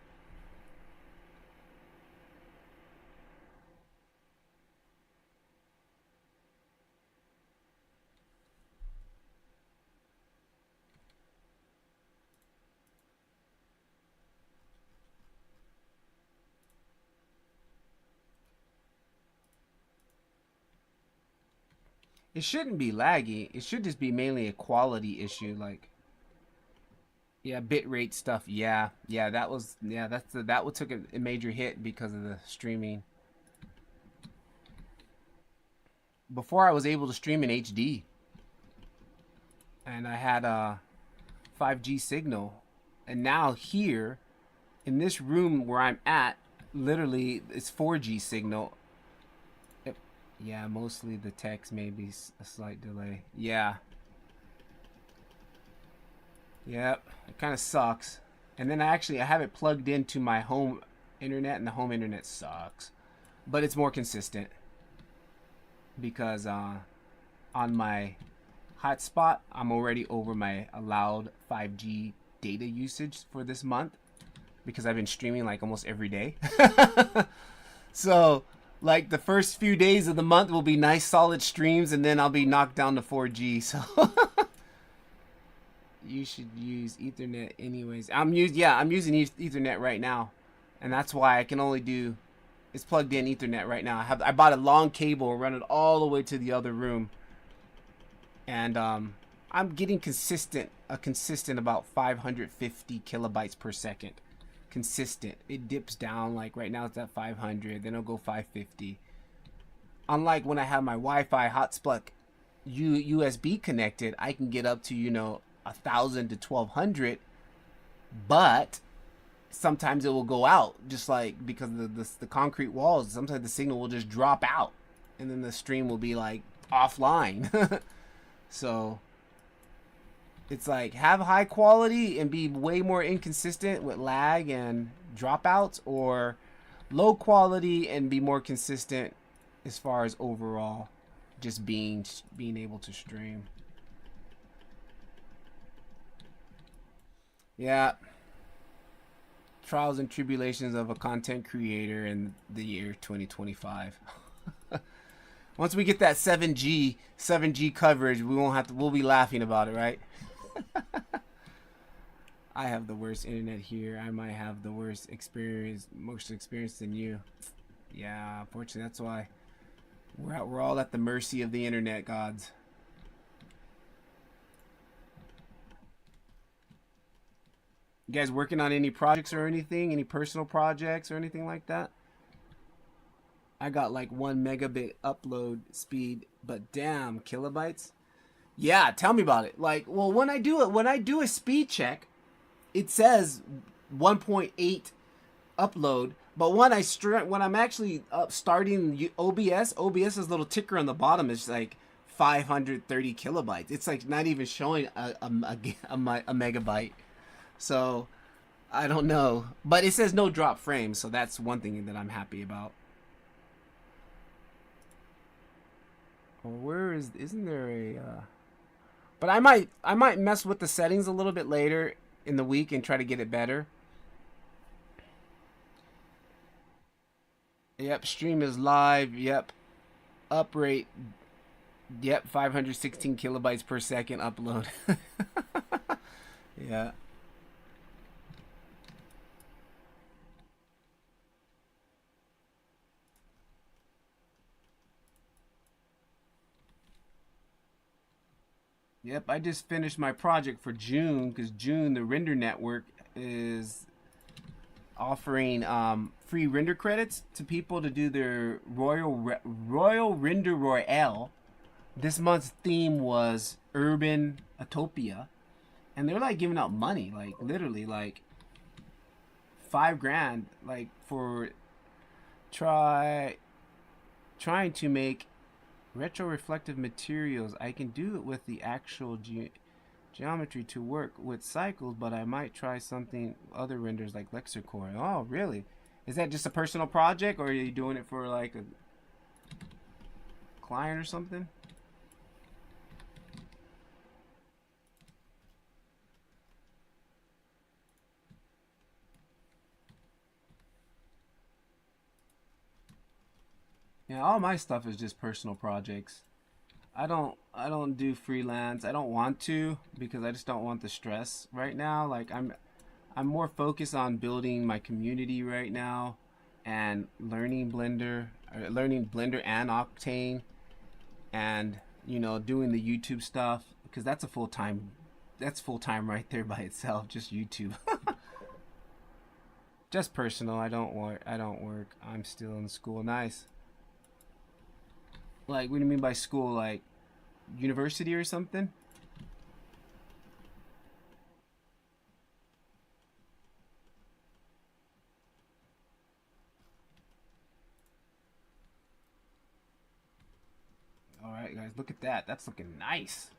S1: It shouldn't be laggy. It should just be mainly a quality issue. Like, yeah, bitrate stuff. Yeah, that was, yeah, that took a major hit because of the streaming. Before I was able to stream in HD, and I had a 5G signal, and now here, in this room where I'm at, literally it's 4G signal. Yeah, mostly the text, maybe a slight delay. Yeah. Yep, it kind of sucks. And then I have it plugged into my home internet, and the home internet sucks. But it's more consistent. Because on my hotspot, I'm already over my allowed 5G data usage for this month. Because I've been streaming like almost every day. So... like the first few days of the month will be nice solid streams, and then I'll be knocked down to 4G. So you should use Ethernet anyways. I'm using Ethernet right now, and that's why I can only do It's plugged in Ethernet right now. I bought a long cable and run it all the way to the other room, and I'm getting consistent about 550 kilobytes per second. Consistent. It dips down, like right now it's at 500, then it'll go 550. Unlike when I have my Wi-Fi hotspot USB connected, I can get up to 1,000 to 1,200, but sometimes it will go out, just like because of the concrete walls. Sometimes the signal will just drop out, and then the stream will be like offline. So it's like have high quality and be way more inconsistent with lag and dropouts, or low quality and be more consistent as far as overall just being able to stream. Yeah. Trials and tribulations of a content creator in the year 2025. Once we get that 7G coverage, we'll be laughing about it, right? I have the worst internet here. I might have the most experience than you. Yeah, unfortunately, that's why we're all at the mercy of the internet gods. You guys working on any projects or anything? Any personal projects or anything like that? I got like 1 megabit upload speed, but damn, kilobytes. Yeah, tell me about it. Like, well, when I do a speed check, it says 1.8 upload, but when I'm actually starting OBS's little ticker on the bottom is like 530 kilobytes. It's like not even showing a megabyte. So I don't know, but it says no drop frames, so that's one thing that I'm happy about. Or isn't there a but I might mess with the settings a little bit later in the week and try to get it better. Yep, stream is live. Yep. Up rate. Yep, 516 kilobytes per second upload. Yeah. Yep, I just finished my project for June, because June, the render network is offering free render credits to people to do their Royal Render Royale. This month's theme was Urban Utopia, and they're like giving out money, like literally like $5,000, like for trying to make retro-reflective materials. I can do it with the actual geometry to work with cycles, but I might try something other renders like Lexicor. Oh, really? Is that just a personal project, or are you doing it for like a client or something? Yeah, all my stuff is just personal projects. I don't do freelance. I don't want to, because I just don't want the stress right now. Like I'm more focused on building my community right now and learning Blender and Octane, and doing the YouTube stuff, because that's full time right there by itself, just YouTube. Just personal. I don't work. I'm still in school. Nice. Like, what do you mean by school? Like university or something? All right, guys, look at that. That's looking nice.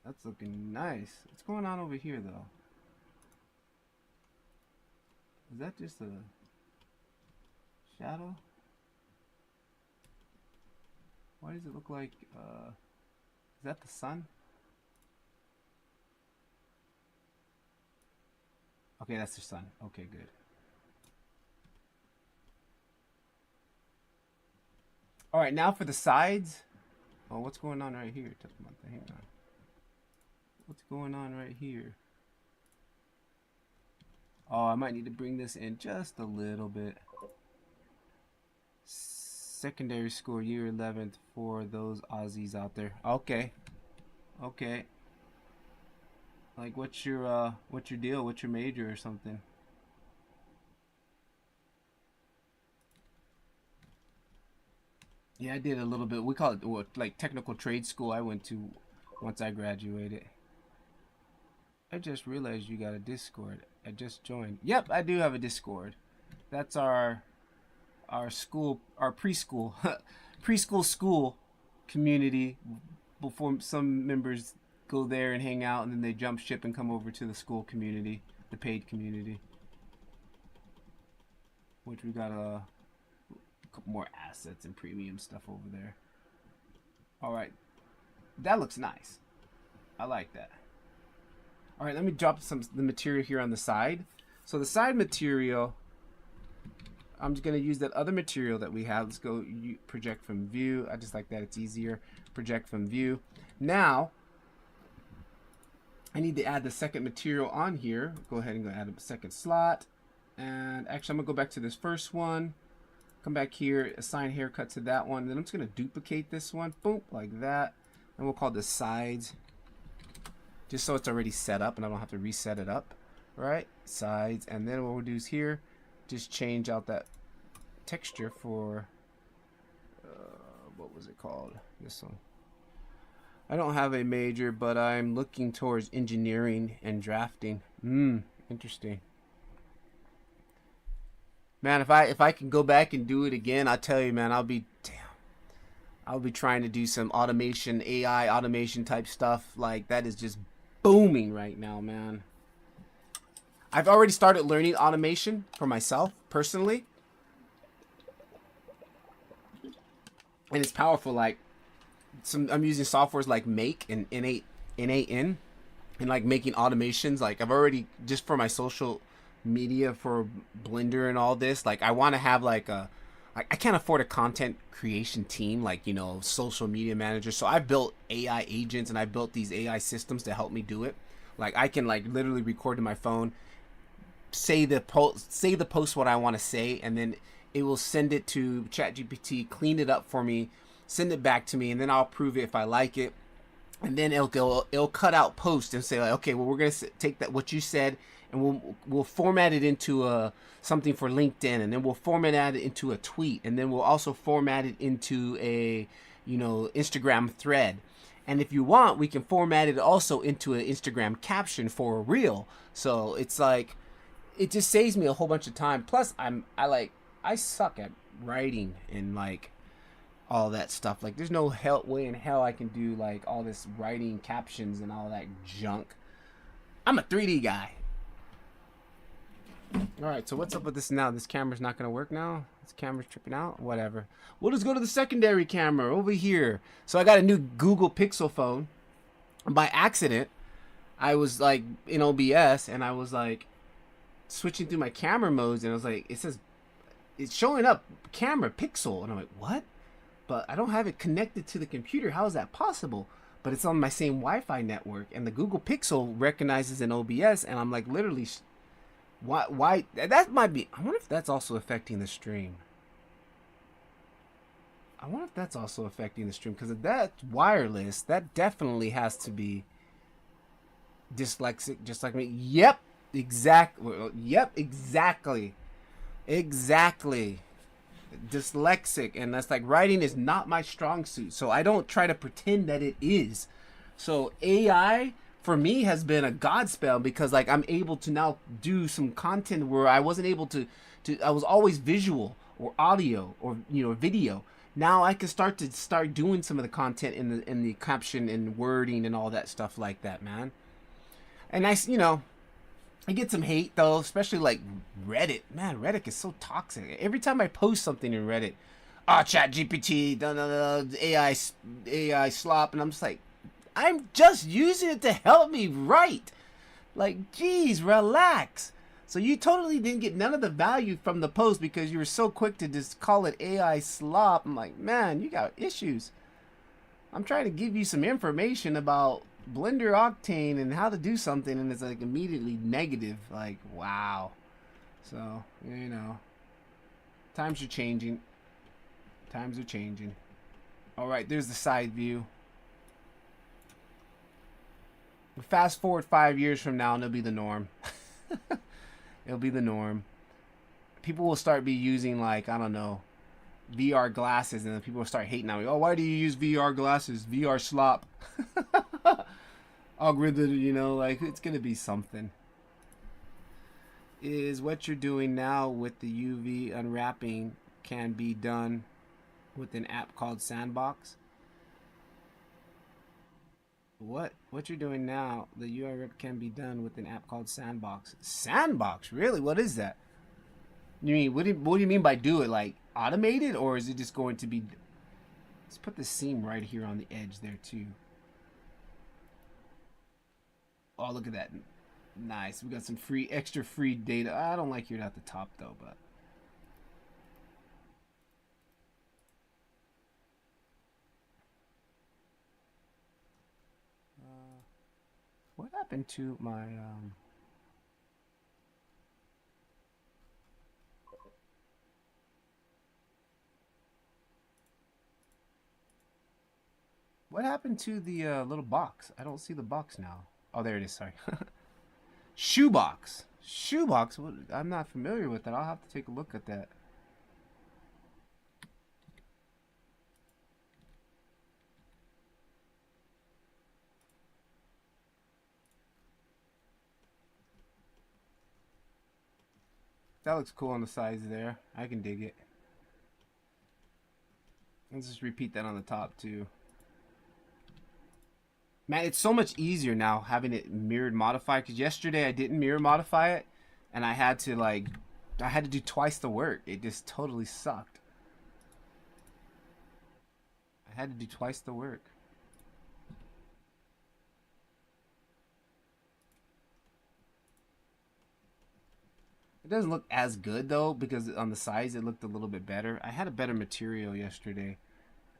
S1: That's looking nice. What's going on over here, though? Is that just a shadow? Why does it look like, is that the sun? Okay, that's the sun. Okay, good. All right, now for the sides. Oh, what's going on right here? Hang on. What's going on right here? Oh, I might need to bring this in just a little bit. Secondary school, year 11th for those Aussies out there. Okay. Okay. Like, what's your deal? What's your major or something? Yeah, I did a little bit. We call it what, like technical trade school I went to once I graduated. I just realized you got a Discord. I just joined. Yep, I do have a Discord. That's our school, our preschool preschool school community. Before some members go there and hang out, and then they jump ship and come over to the school community, the paid community, which we got a couple more assets and premium stuff over there. All right, that looks nice. I like that. All right, let me drop the material here on the side. So the side material, I'm just gonna use that other material that we have. Let's go project from view. I just like that, it's easier. Project from view. Now, I need to add the second material on here. Go ahead and go add a second slot. And actually, I'm gonna go back to this first one. Come back here, assign haircut to that one. Then I'm just gonna duplicate this one, boom, like that. And we'll call this sides, just so it's already set up and I don't have to reset it up. Right, sides. And then what we'll do is here, just change out that texture for, what was it called? This one. I don't have a major, but I'm looking towards engineering and drafting. Interesting. Man, if I can go back and do it again, I'll tell you, man, I'll be trying to do some automation, AI automation type stuff. Like, that is just booming right now, man. I've already started learning automation for myself personally, and it's powerful. Like, I'm using softwares like Make and N8N, and like making automations. Like, I've already, just for my social media for Blender and all this, like I want to have like I can't afford a content creation team, like, you know, social media manager. So I built AI agents and I built these AI systems to help me do it. Like, I can like literally record to my phone, say the post what I want to say, and then it will send it to ChatGPT, clean it up for me, send it back to me, and then I'll approve it if I like it. And then it'll cut out post and say like, okay, well, we're gonna take that what you said, and we'll format it into something for LinkedIn, and then we'll format it into a tweet, and then we'll also format it into a, you know, Instagram thread. And if you want, we can format it also into an Instagram caption for a reel. So it's like, it just saves me a whole bunch of time. Plus, I suck at writing and like all that stuff. Like, there's no way in hell I can do like all this writing captions and all that junk. I'm a 3D guy. All right, so what's up with this now? This camera's not gonna work now? This camera's tripping out? Whatever. We'll just go to the secondary camera over here. So I got a new Google Pixel phone. By accident, I was like in OBS and I was like switching through my camera modes, and I was like, it says, it's showing up camera pixel, and I'm like, what? But I don't have it connected to the computer. How is that possible? But it's on my same Wi-Fi network, and the Google Pixel recognizes an OBS, and I'm like, literally, why that might be, I wonder if that's also affecting the stream. Because if that's wireless, that definitely has to be dyslexic, just like me. Yep, exactly. Dyslexic, and that's like, writing is not my strong suit, so I don't try to pretend that it is. So AI for me has been a godspell, because like I'm able to now do some content where I wasn't able to I was always visual or audio or, you know, video. Now I can start doing some of the content in the caption and wording and all that stuff like that, man. And I get some hate though, especially like Reddit. Man, Reddit is so toxic. Every time I post something in Reddit, ChatGPT, AI slop, and I'm just like, I'm just using it to help me write. Like, geez, relax. So you totally didn't get none of the value from the post because you were so quick to just call it AI slop. I'm like, man, you got issues. I'm trying to give you some information about Blender Octane and how to do something, and it's like immediately negative. Like, wow. So, you know, times are changing. Times are changing. All right, there's the side view. Fast forward 5 years from now, and it'll be the norm. It'll be the norm. People will start be using, like, I don't know, VR glasses, and then people will start hating on me. Oh, why do you use VR glasses? VR slop. Algorithm, you know, like, it's gonna be something. Is what you're doing now with the UV unwrapping can be done with an app called Sandbox? What you're doing now, the URL can be done with an app called Sandbox. Sandbox, really? What is that? You mean what do you mean by do it? Like automated, or is it just going to be? Let's put the seam right here on the edge there too. Oh, look at that! Nice. We got some extra free data. I don't like it at the top though, but. What happened to my what happened to the little box? I don't see the box now. Oh, there it is. Sorry. Shoebox. Shoebox? What? I'm not familiar with that. I'll have to take a look at that. That looks cool on the sides there. I can dig it. Let's just repeat that on the top too. Man, it's so much easier now having it mirrored modify, because yesterday I didn't mirror modify it, and I had to do twice the work. It just totally sucked. I had to do twice the work. It doesn't look as good though, because on the sides it looked a little bit better. I had a better material yesterday.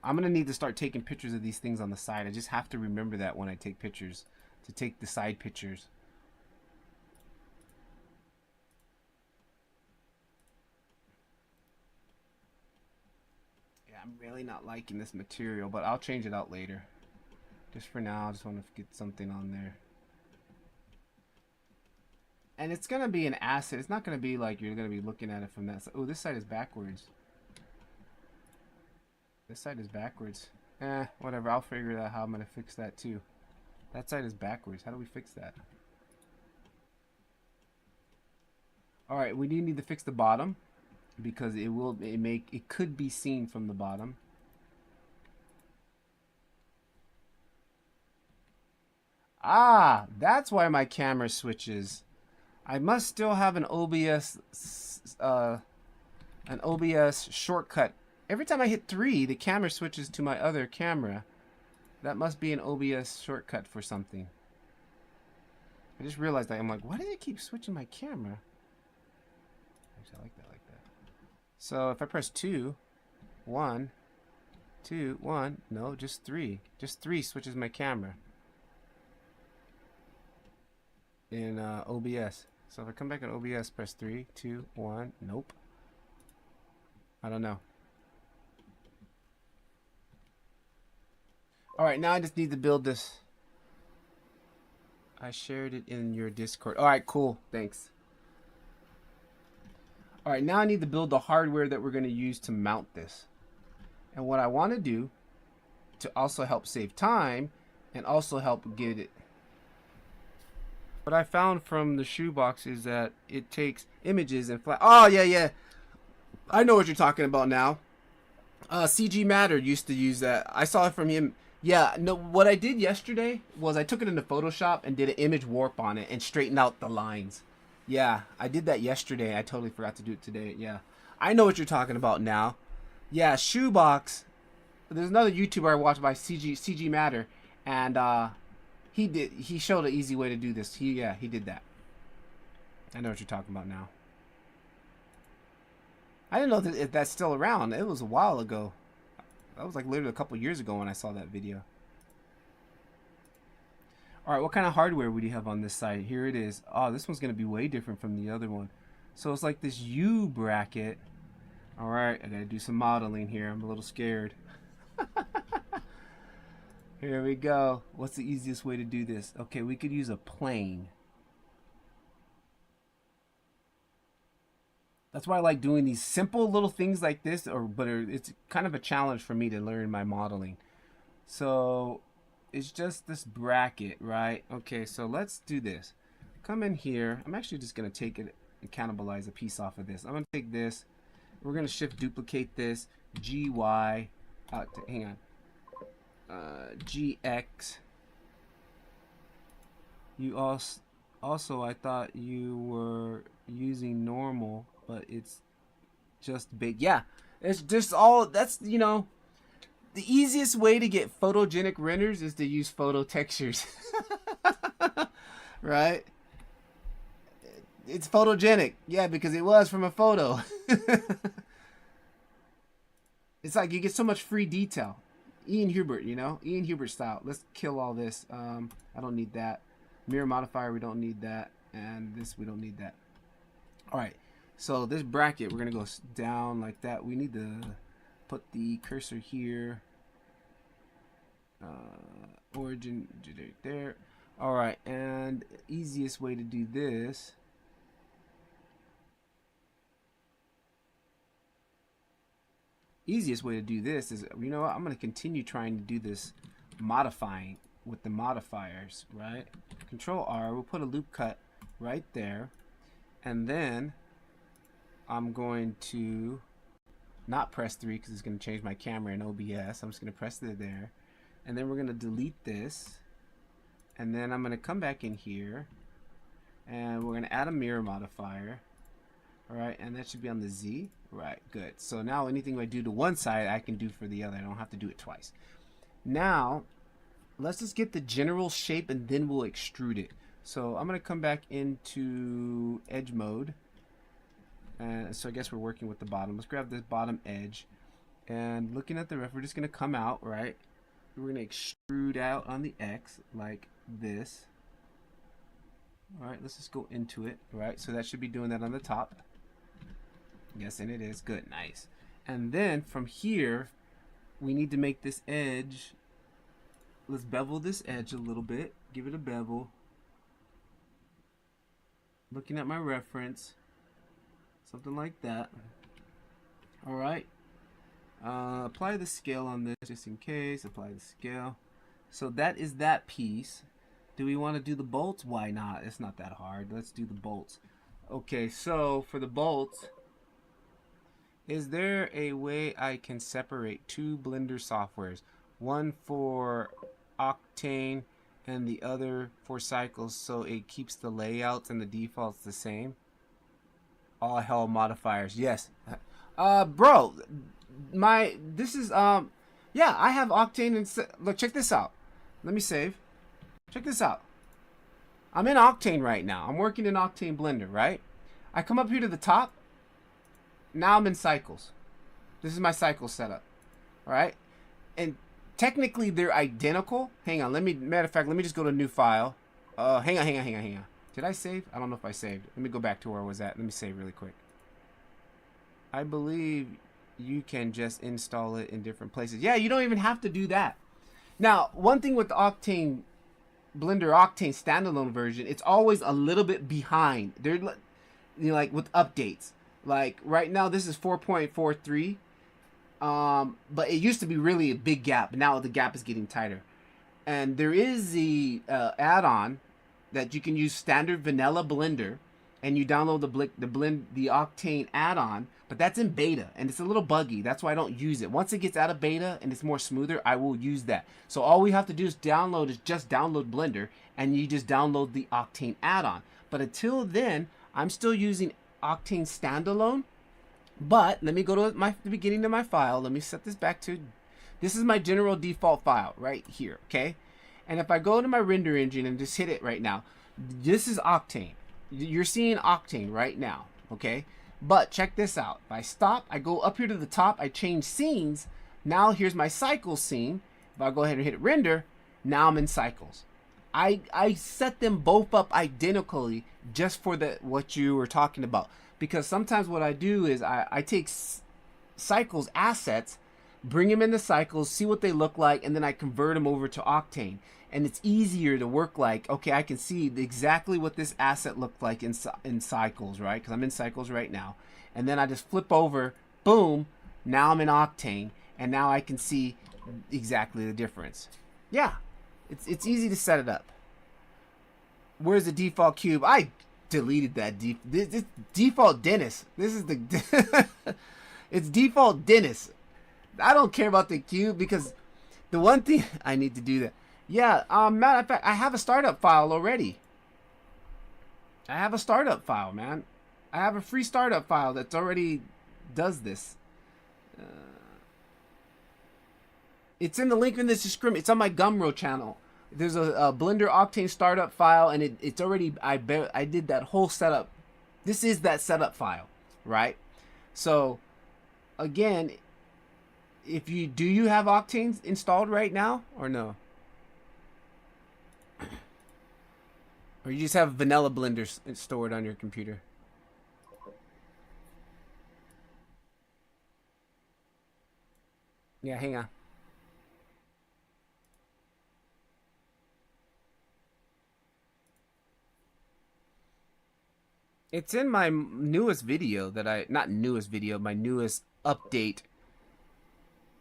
S1: I'm gonna need to start taking pictures of these things on the side. I just have to remember that when I take pictures, to take the side pictures. Yeah, I'm really not liking this material, but I'll change it out later. Just for now, I just want to get something on there. And it's gonna be an asset. It's not gonna be like you're gonna be looking at it from that side. Oh, this side is backwards. This side is backwards. Whatever. I'll figure out how I'm gonna fix that too. That side is backwards. How do we fix that? All right, we do need to fix the bottom, because it could be seen from the bottom. Ah, that's why my camera switches. I must still have an OBS shortcut. Every time I hit 3, the camera switches to my other camera. That must be an OBS shortcut for something. I just realized that. I'm like, why did it keep switching my camera? Actually, I like that, So if I press 2, 1, 2, 1, no, just 3. Just 3 switches my camera in OBS. So if I come back in OBS, press 3, 2, 1, nope. I don't know. Alright, now I just need to build this. I shared it in your Discord. Alright, cool. Thanks. Alright, now I need to build the hardware that we're going to use to mount this. And what I want to do, to also help save time, and also help get it. What I found from the shoebox is that it takes images and Oh, yeah. I know what you're talking about now. CG Matter used to use that. I saw it from him. Yeah, no, what I did yesterday was I took it into Photoshop and did an image warp on it and straightened out the lines. Yeah, I did that yesterday. I totally forgot to do it today. Yeah, I know what you're talking about now. Yeah, shoebox. There's another YouTuber I watched by CG Matter, and he showed an easy way to do this. He did that. I know what you're talking about now. I didn't know if that's still around. It was a while ago. That was like literally a couple years ago when I saw that video. All right, what kind of hardware would you have on this side? Here it is. Oh, this one's gonna be way different from the other one. So it's like this U bracket. All right, I gotta do some modeling here. I'm a little scared. Here we go. What's the easiest way to do this? Okay, we could use a plane. That's why I like doing these simple little things like this, but it's kind of a challenge for me to learn my modeling. So it's just this bracket, right? Okay, so let's do this. Come in here. I'm actually just gonna take it and cannibalize a piece off of this. I'm gonna take this. We're gonna shift duplicate this. GY. Hang on. GX. You also I thought you were using normal, but it's just big. Yeah, it's just all, that's, you know, the easiest way to get photogenic renders is to use photo textures. Right? It's photogenic. Yeah, because it was from a photo. It's like you get so much free detail. Ian Hubert, you know? Ian Hubert style. Let's kill all this. I don't need that. Mirror modifier, we don't need that. And this, we don't need that. Alright, so this bracket, we're going to go down like that. We need to put the cursor here. Origin right there. Alright, and easiest way to do this. Easiest way to do this is, you know what, I'm going to continue trying to do this modifying with the modifiers, right? Control R, we'll put a loop cut right there, and then I'm going to not press 3 because it's going to change my camera in OBS. I'm just going to press it there, and then we're going to delete this, and then I'm going to come back in here, and we're going to add a mirror modifier. Alright, and that should be on the Z. Right, good. So now anything I do to one side, I can do for the other. I don't have to do it twice. Now, let's just get the general shape and then we'll extrude it. So I'm going to come back into edge mode. And so I guess we're working with the bottom. Let's grab this bottom edge. And looking at the ref, we're just going to come out, right? We're going to extrude out on the X like this. Alright, let's just go into it. Right, so that should be doing that on the top. Yes, and it is. Good, nice. And then from here, we need to make this edge. Let's bevel this edge a little bit. Give it a bevel. Looking at my reference. Something like that. Alright. Apply the scale on this just in case. Apply the scale. So that is that piece. Do we want to do the bolts? Why not? It's not that hard. Let's do the bolts. Okay, so for the bolts, is there a way I can separate two Blender softwares? One for Octane and the other for Cycles so it keeps the layouts and the defaults the same? All hell modifiers. Yes. Bro, this is, yeah, I have Octane and, look, check this out. Let me save. Check this out. I'm in Octane right now. I'm working in Octane Blender, right? I come up here to the top. Now I'm in Cycles. This is my Cycles setup. Alright? And technically they're identical. Hang on, matter of fact, let me just go to new file. Hang on. Did I save? I don't know if I saved. Let me go back to where I was at. Let me save really quick. I believe you can just install it in different places. Yeah, you don't even have to do that. Now, one thing with the Octane Blender Octane standalone version, it's always a little bit behind. They're, you know, like with updates. Like right now, this is 4.43, but it used to be really a big gap. Now the gap is getting tighter, and there is the add-on that you can use standard vanilla Blender, and you download the Octane add-on. But that's in beta, and it's a little buggy. That's why I don't use it. Once it gets out of beta and it's more smoother, I will use that. So all we have to do is just download Blender, and you just download the Octane add-on. But until then, I'm still using Octane standalone. But let me go to the beginning of my file. Let me set this back to, this is my general default file right here, okay? And if I go to my render engine and just hit it right now, this is Octane. You're seeing Octane right now, okay? But check this out. If I stop, I go up here to the top, I change scenes. Now here's my Cycles scene. If I go ahead and hit render, now I'm in Cycles. I set them both up identically just for the what you were talking about. Because sometimes what I do is I take Cycles assets, bring them into Cycles, see what they look like, and then I convert them over to Octane. And it's easier to work like, okay, I can see exactly what this asset looked like in Cycles, right? Because I'm in Cycles right now. And then I just flip over, boom, now I'm in Octane, and now I can see exactly the difference. Yeah, it's easy to set it up. Where's the default cube? I deleted that. This default Dennis. This is the... It's default Dennis. I don't care about the cube because the one thing I need to do that. Yeah, matter of fact, I have a startup file already. I have a startup file, man. I have a free startup file that's already does this. It's in the link in the description. It's on my Gumroad channel. There's a Blender Octane startup file, and it's already. I did that whole setup. This is that setup file, right? So, again, if you have Octane installed right now or no? Or you just have vanilla Blender stored on your computer? Yeah, hang on. It's in my newest video that not newest video, my newest update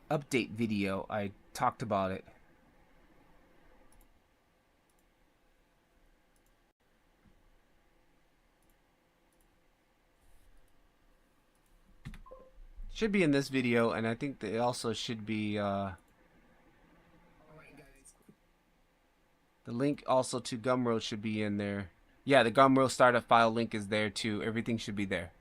S1: video. I talked about it. Should be in this video, and I think that it also should be the link also to Gumroad should be in there. Yeah, the Gumroad startup file link is there too. Everything should be there.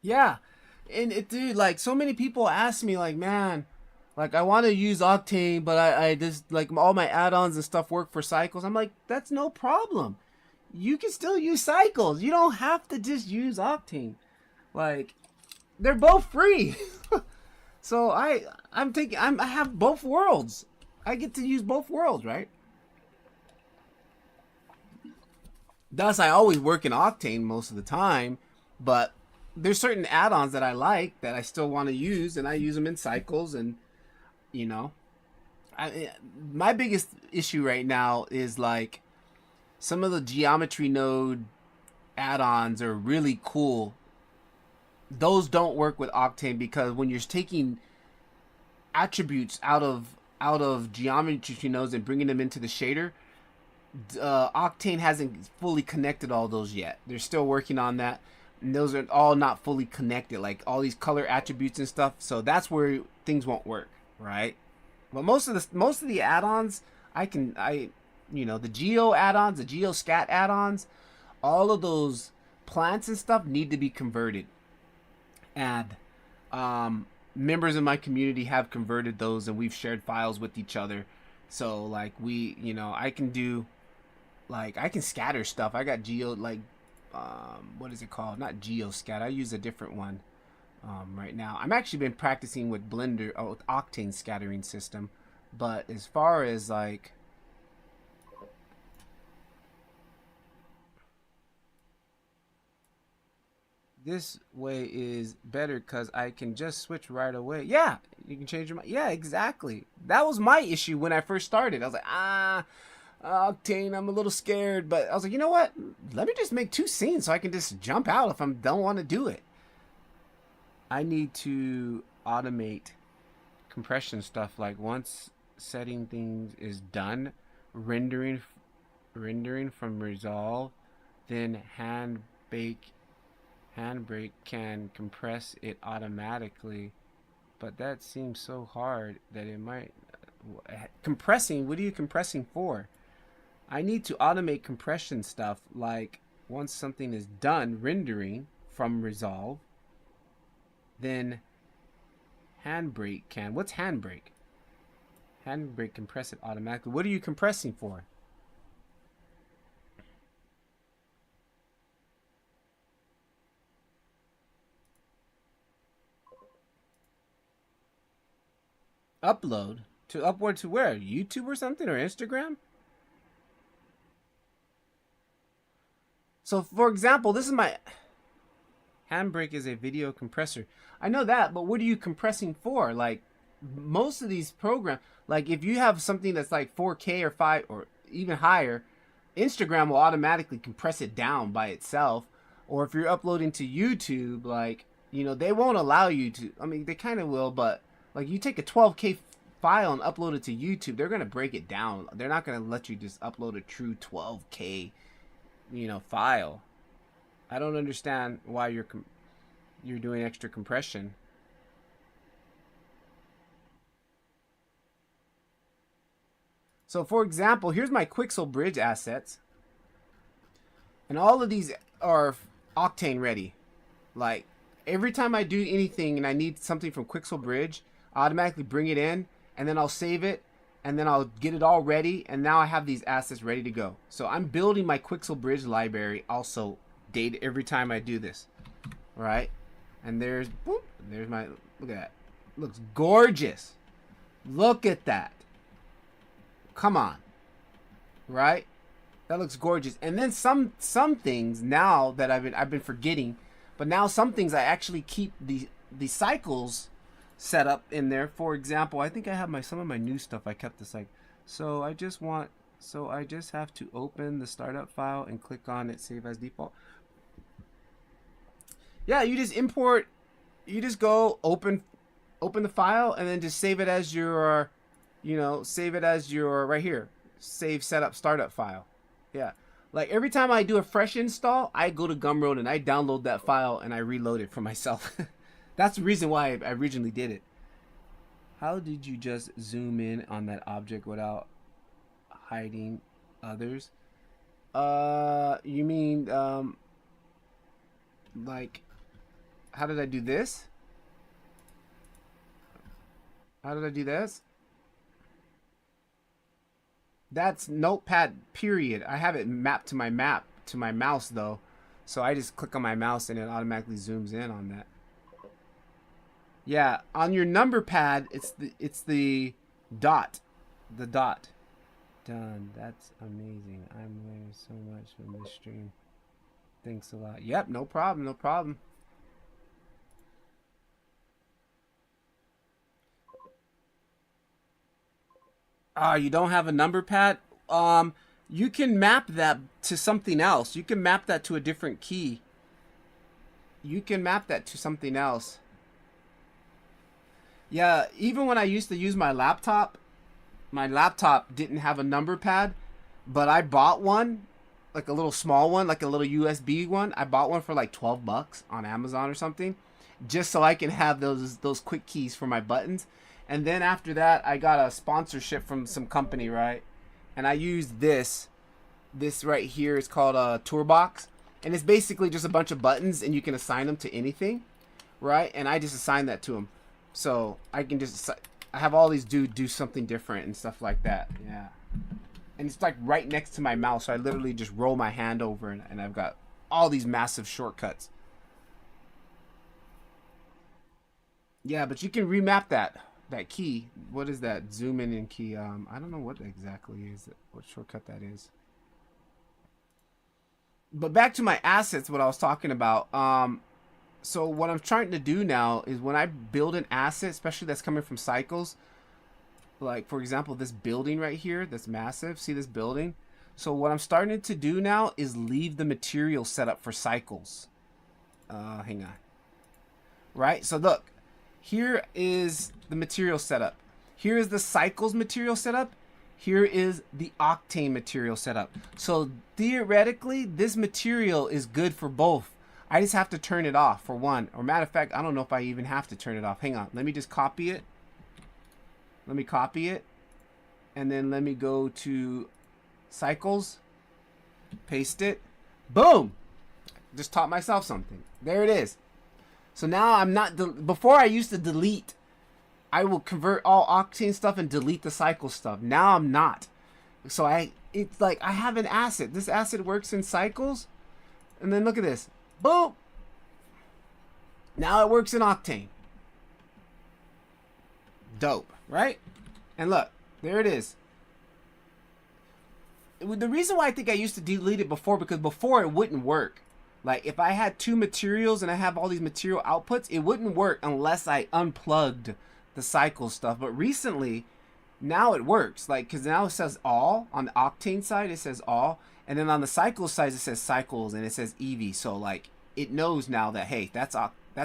S1: Yeah, and dude, like so many people ask me, like, man, like I want to use Octane, but I just like all my add-ons and stuff work for Cycles. I'm like, that's no problem. You can still use Cycles. You don't have to just use Octane. Like, they're both free. So I have both worlds. I get to use both worlds, right? Thus, I always work in Octane most of the time, but there's certain add-ons that I like that I still want to use, and I use them in Cycles, and you know, my biggest issue right now is like some of the geometry node add-ons are really cool. Those don't work with Octane because when you're taking attributes out of geometry nodes and bringing them into the shader, Octane hasn't fully connected all those yet. They're still working on that. And those are all not fully connected, like all these color attributes and stuff. So that's where things won't work, right? But most of the add-ons, the geo add-ons, the geo scat add-ons, all of those plants and stuff need to be converted. And members of my community have converted those, and we've shared files with each other. So like I can scatter stuff. I got geo what is it called? Not GeoScat. I use a different one right now. I'm actually been practicing with Blender, with Octane scattering system. But as far as like this way is better because I can just switch right away. Yeah, you can change your mind. Yeah, exactly. That was my issue when I first started. I was like, Octane, I'm a little scared, but I was like, you know what? Let me just make 2 scenes so I can just jump out if I don't want to do it. I need to automate compression stuff. Like once setting things is done, rendering from resolve, then Handbrake can compress it automatically. But that seems so hard that it might compressing. What are you compressing for? I need to automate compression stuff, like once something is done rendering from resolve, then Handbrake can. What's Handbrake? Handbrake compress it automatically. What are you compressing for? Upload to upload to where? YouTube or something, or Instagram? So for example, this is my Handbrake is a video compressor. I know that, but what are you compressing for? Like most of these programs, like if you have something that's like 4K or 5 or even higher, Instagram will automatically compress it down by itself. Or if you're uploading to YouTube, like, you know, they won't allow you to, I mean, they kind of will, but like you take a 12K file and upload it to YouTube, they're going to break it down. They're not going to let you just upload a true 12K, you know, file. I don't understand why you're doing extra compression. So for example, here's my Quixel Bridge assets. And all of these are Octane ready. Like every time I do anything and I need something from Quixel Bridge, I automatically bring it in and then I'll save it and then I'll get it all ready, and now I have these assets ready to go. So I'm building my Quixel Bridge library also data every time I do this. All right? And there's boop, there's my, look at that. Looks gorgeous. Look at that. Come on. Right? That looks gorgeous. And then some things now that I've been forgetting, but now some things I actually keep the cycles set up in there. For example, I think I have some of my new stuff. I kept this like, so I just have to open the startup file and click on it, save as default. Yeah, you just import, you just go open the file and then just save it as your, you know, save it as your right here, save setup startup file. Yeah, like every time I do a fresh install, I go to Gumroad and I download that file and I reload it for myself. That's the reason why I originally did it. How did you just zoom in on that object without hiding others? You mean like, how did I do this? How did I do this? That's notepad period. I have it mapped to my mouse though. So I just click on my mouse and it automatically zooms in on that. Yeah, on your number pad, it's the dot. The dot. Done. That's amazing. I'm learning so much from this stream. Thanks a lot. Yep, no problem, no problem. You don't have a number pad? You can map that to something else. You can map that to a different key. You can map that to something else. Yeah, even when I used to use my laptop didn't have a number pad, but I bought one, like a little small one, like a little USB one. I bought one for like 12 bucks on Amazon or something, just so I can have those quick keys for my buttons. And then after that, I got a sponsorship from some company, right? And I used this right here is called a Toolbox, and it's basically just a bunch of buttons, and you can assign them to anything, right? And I just assigned that to them. So I can just, I have all these do something different and stuff like that. Yeah. And it's like right next to my mouse. So I literally just roll my hand over and I've got all these massive shortcuts. Yeah, but you can remap that key. What is that? Zoom in key. I don't know what exactly is it, what shortcut that is. But back to my assets, what I was talking about. So what I'm trying to do now is when I build an asset, especially that's coming from cycles, like for example, this building right here, that's massive. See this building? So what I'm starting to do now is leave the material set up for cycles. Hang on. Right? So look, here is the material setup. Here is the cycles material setup. Here is the Octane material setup. So theoretically, this material is good for both. I just have to turn it off for one. Or matter of fact, I don't know if I even have to turn it off. Hang on. Let me just copy it. Let me copy it. And then let me go to cycles. Paste it. Boom! Just taught myself something. There it is. So now I'm not... Before I used to delete. I will convert all Octane stuff and delete the cycle stuff. Now I'm not. So it's like I have an asset. This asset works in cycles. And then look at this. Boom! Now it works in Octane. Dope. right? And look, there it is. The reason why I think I used to delete it before, because before it wouldn't work. Like if I had two materials and I have all these material outputs, it wouldn't work unless I unplugged the cycle stuff. But recently, now it works. Like, because now it says all on the Octane side, it says all, and then on the cycles side it says cycles and it says Eevee. So like it knows now that, hey, that's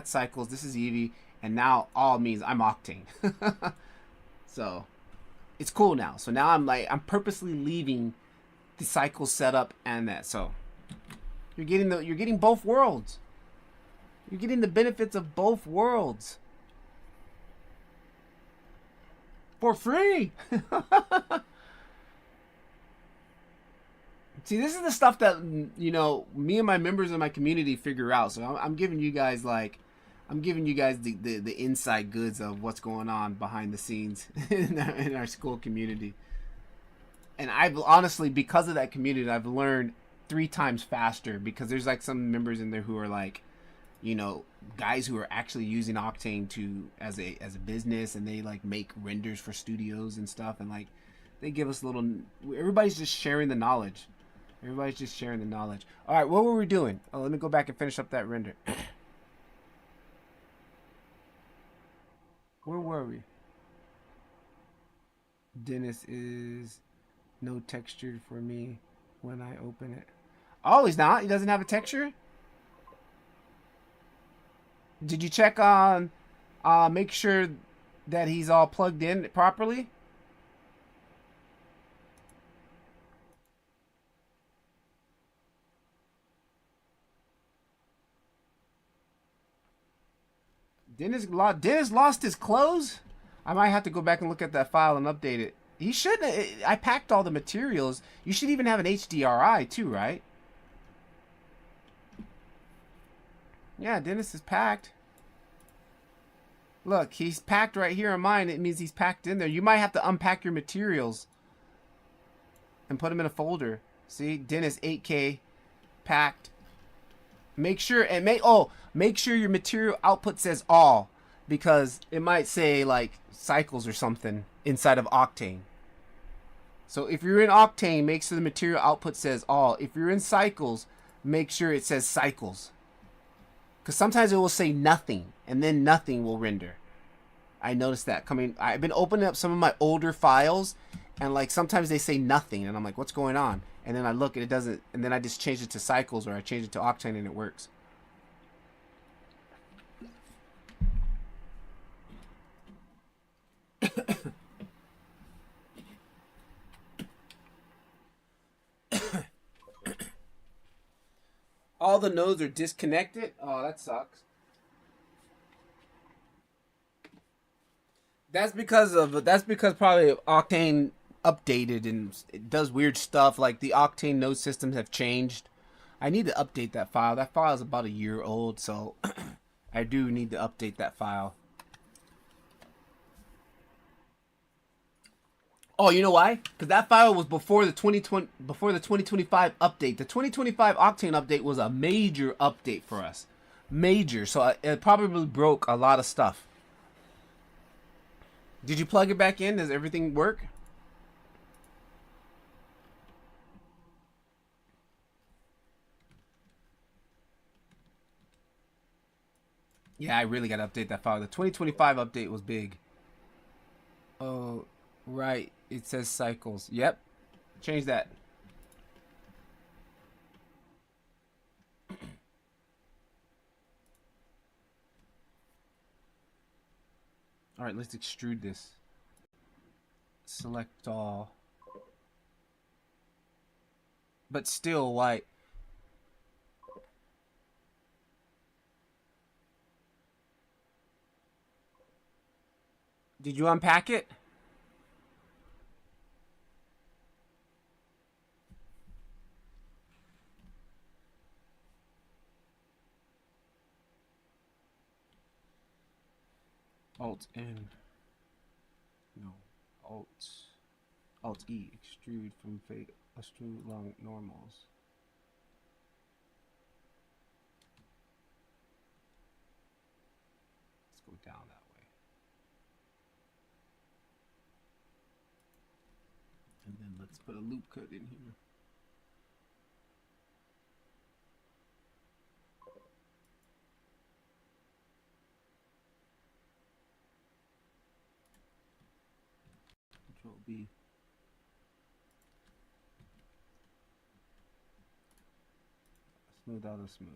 S1: cycles, this is Eevee, and now all means I'm Octane. So it's cool now. So now I'm purposely leaving the cycle setup and that. So you're getting both worlds. You're getting the benefits of both worlds for free. See, this is the stuff that, you know, me and my members in my community figure out. So I'm giving you guys the inside goods of what's going on behind the scenes in our Skool community. And I've honestly, because of that community, I've learned 3 times faster, because there's like some members in there who are like, you know, guys who are actually using Octane as a business, and they like make renders for studios and stuff, and like they give us everybody's just sharing the knowledge. Everybody's just sharing the knowledge. All right, what were we doing? Oh, let me go back and finish up that render. Where were we? Dennis is no textured for me when I open it. Oh, he's not? He doesn't have a texture? Did you check on make sure that he's all plugged in properly? Dennis lost his clothes? I might have to go back and look at that file and update it. He shouldn't. I packed all the materials. You should even have an HDRI too, right? Yeah, Dennis is packed. Look, he's packed right here on mine. It means he's packed in there. You might have to unpack your materials and put them in a folder. See, Dennis 8K packed. Make sure make sure your material output says all, because it might say like cycles or something inside of Octane. So if you're in Octane, make sure the material output says all. If you're in cycles, make sure it says cycles. Because sometimes it will say nothing, and then nothing will render. I noticed that coming. I've been opening up some of my older files, and like sometimes they say nothing, and I'm like, what's going on? And then I look and it doesn't, and then I just change it to cycles, or I change it to Octane and it works. All the nodes are disconnected. Oh, that sucks. That's because probably Octane updated and it does weird stuff. Like the Octane node systems have changed. I need to update that file. That file is about a year old, so I do need to update that file. Oh, you know why? Because that file was before the 2025 update. The 2025 Octane update was a major update for us. Major. So it probably broke a lot of stuff. Did you plug it back in? Does everything work? Yeah, I really got to update that file. The 2025 update was big. Oh, right. It says cycles. Yep. Change that. All right, let's extrude this. Select all. But still white. Did you unpack it? Alt N. No. Alt E. Extrude from fake. Extrude long normals. Let's go down that way. Let's put a loop cut in here. Control B. Smooth out of smooth.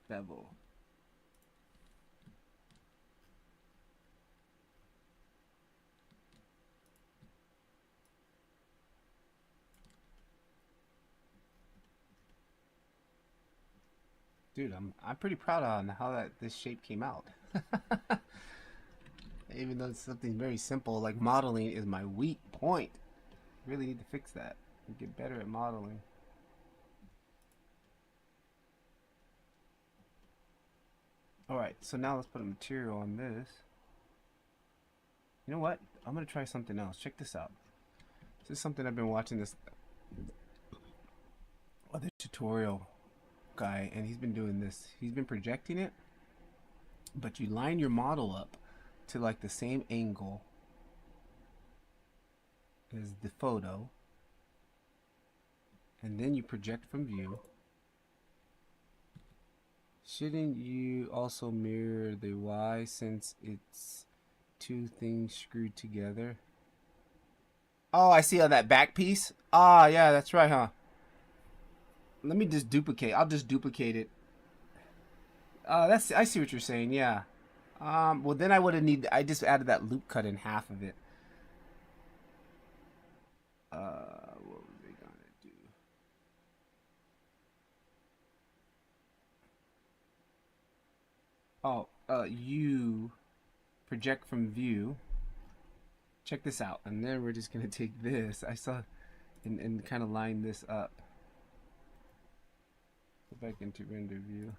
S1: Bevel. Dude, I'm pretty proud on how this shape came out. Even though it's something very simple, like modeling is my weak point. Really need to fix that and get better at modeling. Alright, so now let's put a material on this. You know what? I'm gonna try something else. Check this out. This is something I've been watching this other tutorial guy, and he's been doing this. He's been projecting it, but you line your model up to like the same angle as the photo, and then you project from view. Shouldn't you also mirror the Y since it's two things screwed together? Oh, I see on that back piece. Ah, yeah, that's right, huh? Let me just duplicate. I'll just duplicate it. I see what you're saying. Yeah. Well, then I just added that loop cut in half of it. What was they gonna do? Oh, you project from view. Check this out, and then we're just gonna take this. I saw, and kind of line this up. Go back into render view.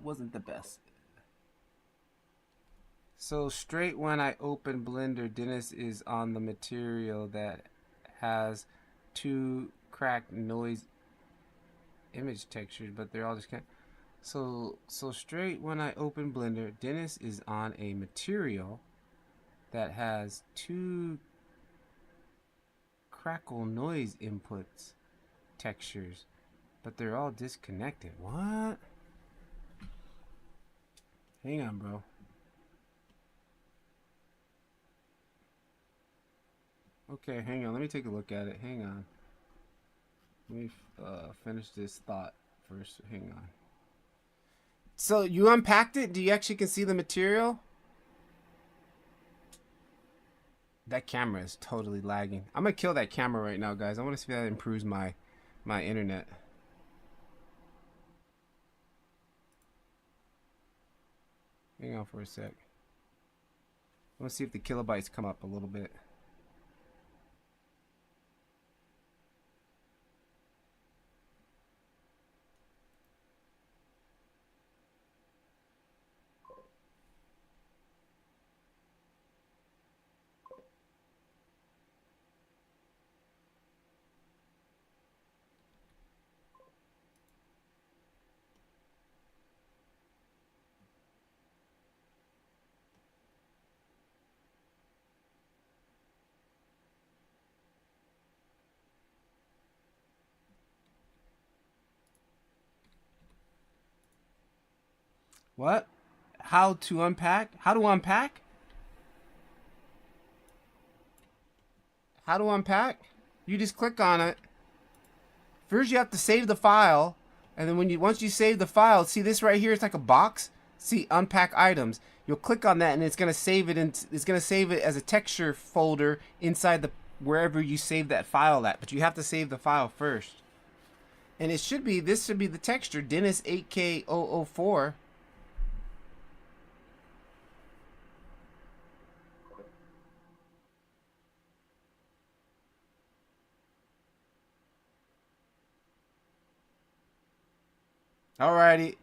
S1: Wasn't the best. So straight when I open Blender, Dennis is on the material that has two cracked noise image textures, but they're all just kind of, so straight when I open Blender, Dennis is on a material that has two crackle noise inputs textures, but they're all disconnected. What? Hang on, bro. Okay, hang on. Let me take a look at it. Hang on. Let me finish this thought first. Hang on. So you unpacked it? Do you actually can see the material? That camera is totally lagging. I'm gonna kill that camera right now, guys. I want to see if that improves my internet. Hang on for a sec. I want to see if the kilobytes come up a little bit. What? How to unpack? How to unpack? How to unpack? You just click on it. First you have to save the file, and then once you save the file, see this right here, it's like a box. See unpack items. You'll click on that and it's gonna save it as a texture folder inside the wherever you save that file at. But you have to save the file first. And this should be the texture, Dennis 8K004. Alrighty.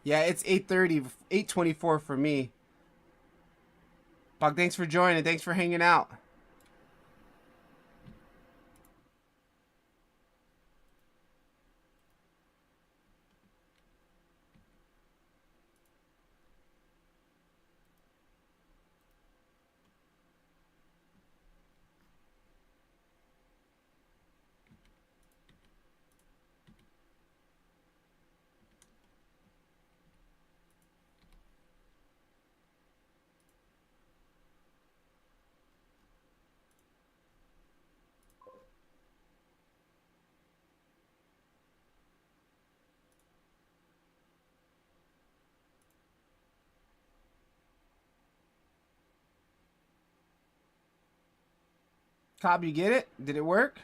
S1: Yeah, it's 8:30, 8:24 for me. Buck, thanks for joining. Thanks for hanging out. Cobb, you get it? Did it work?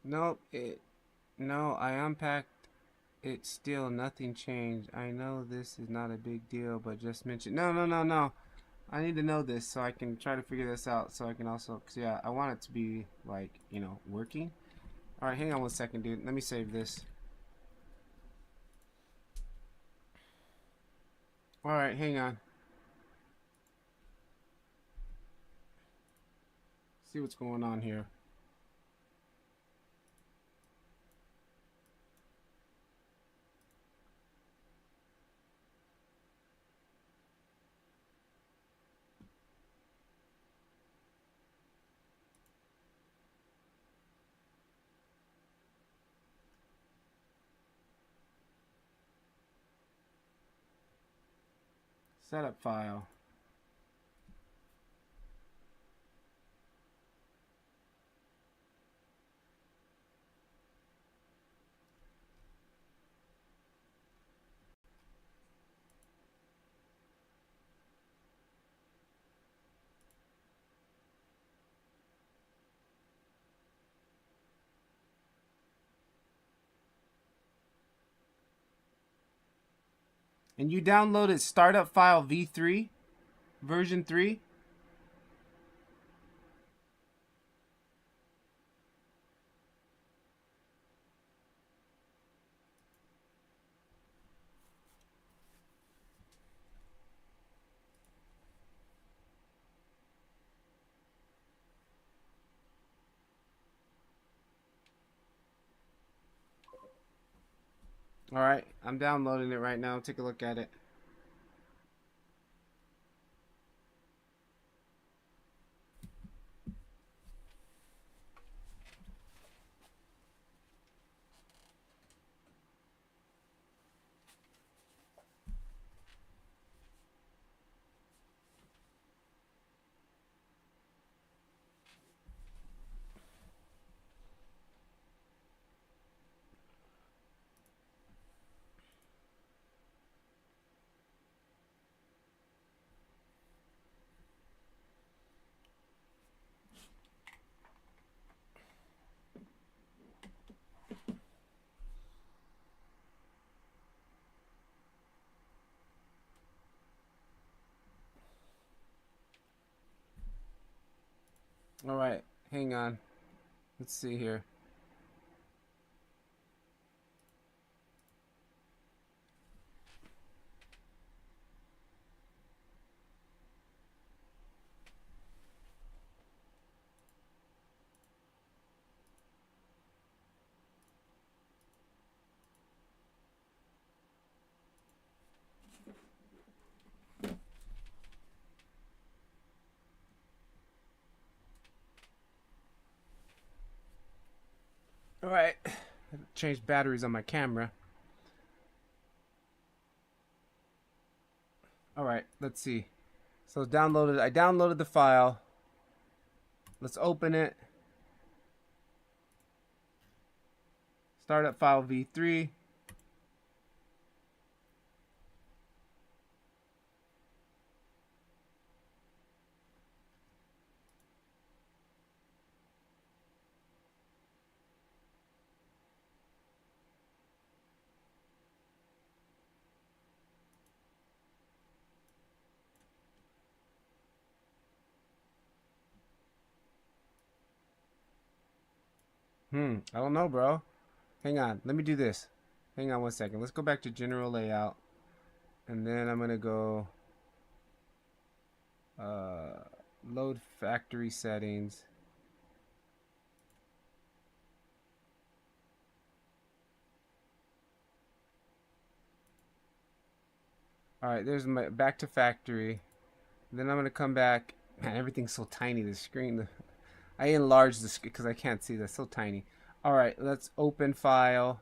S1: Nope. No, I unpacked it still. Nothing changed. I know this is not a big deal, but just mention. No, no, no, no. I need to know this so I can try to figure this out. So I can also, cause yeah, I want it to be like working. All right, hang on one second, dude. Let me save this. All right, hang on. See what's going on here. Setup file. And you downloaded startup file v3 version 3. All right, I'm downloading it right now. Take a look at it. All right, hang on. Let's see here. All right, change batteries on my camera. All right, let's see. So it's downloaded. I downloaded the file. Let's open it. Startup file v3. I don't know, bro. Hang on, let me do this. Hang on one second. Let's go back to general layout. And then I'm gonna go load factory settings. Alright, there's my back to factory. Then I'm gonna come back. Man, everything's so tiny. The screen. I enlarged this because I can't see. That's so tiny. All right, let's open file.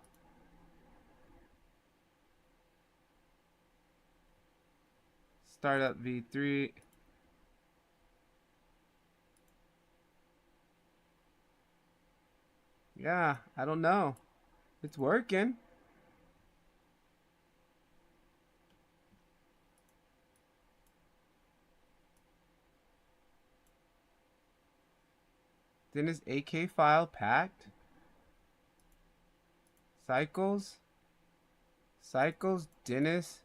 S1: Startup v3. Yeah, I don't know. It's working. Then is AK file packed? Cycles? Cycles? Dennis?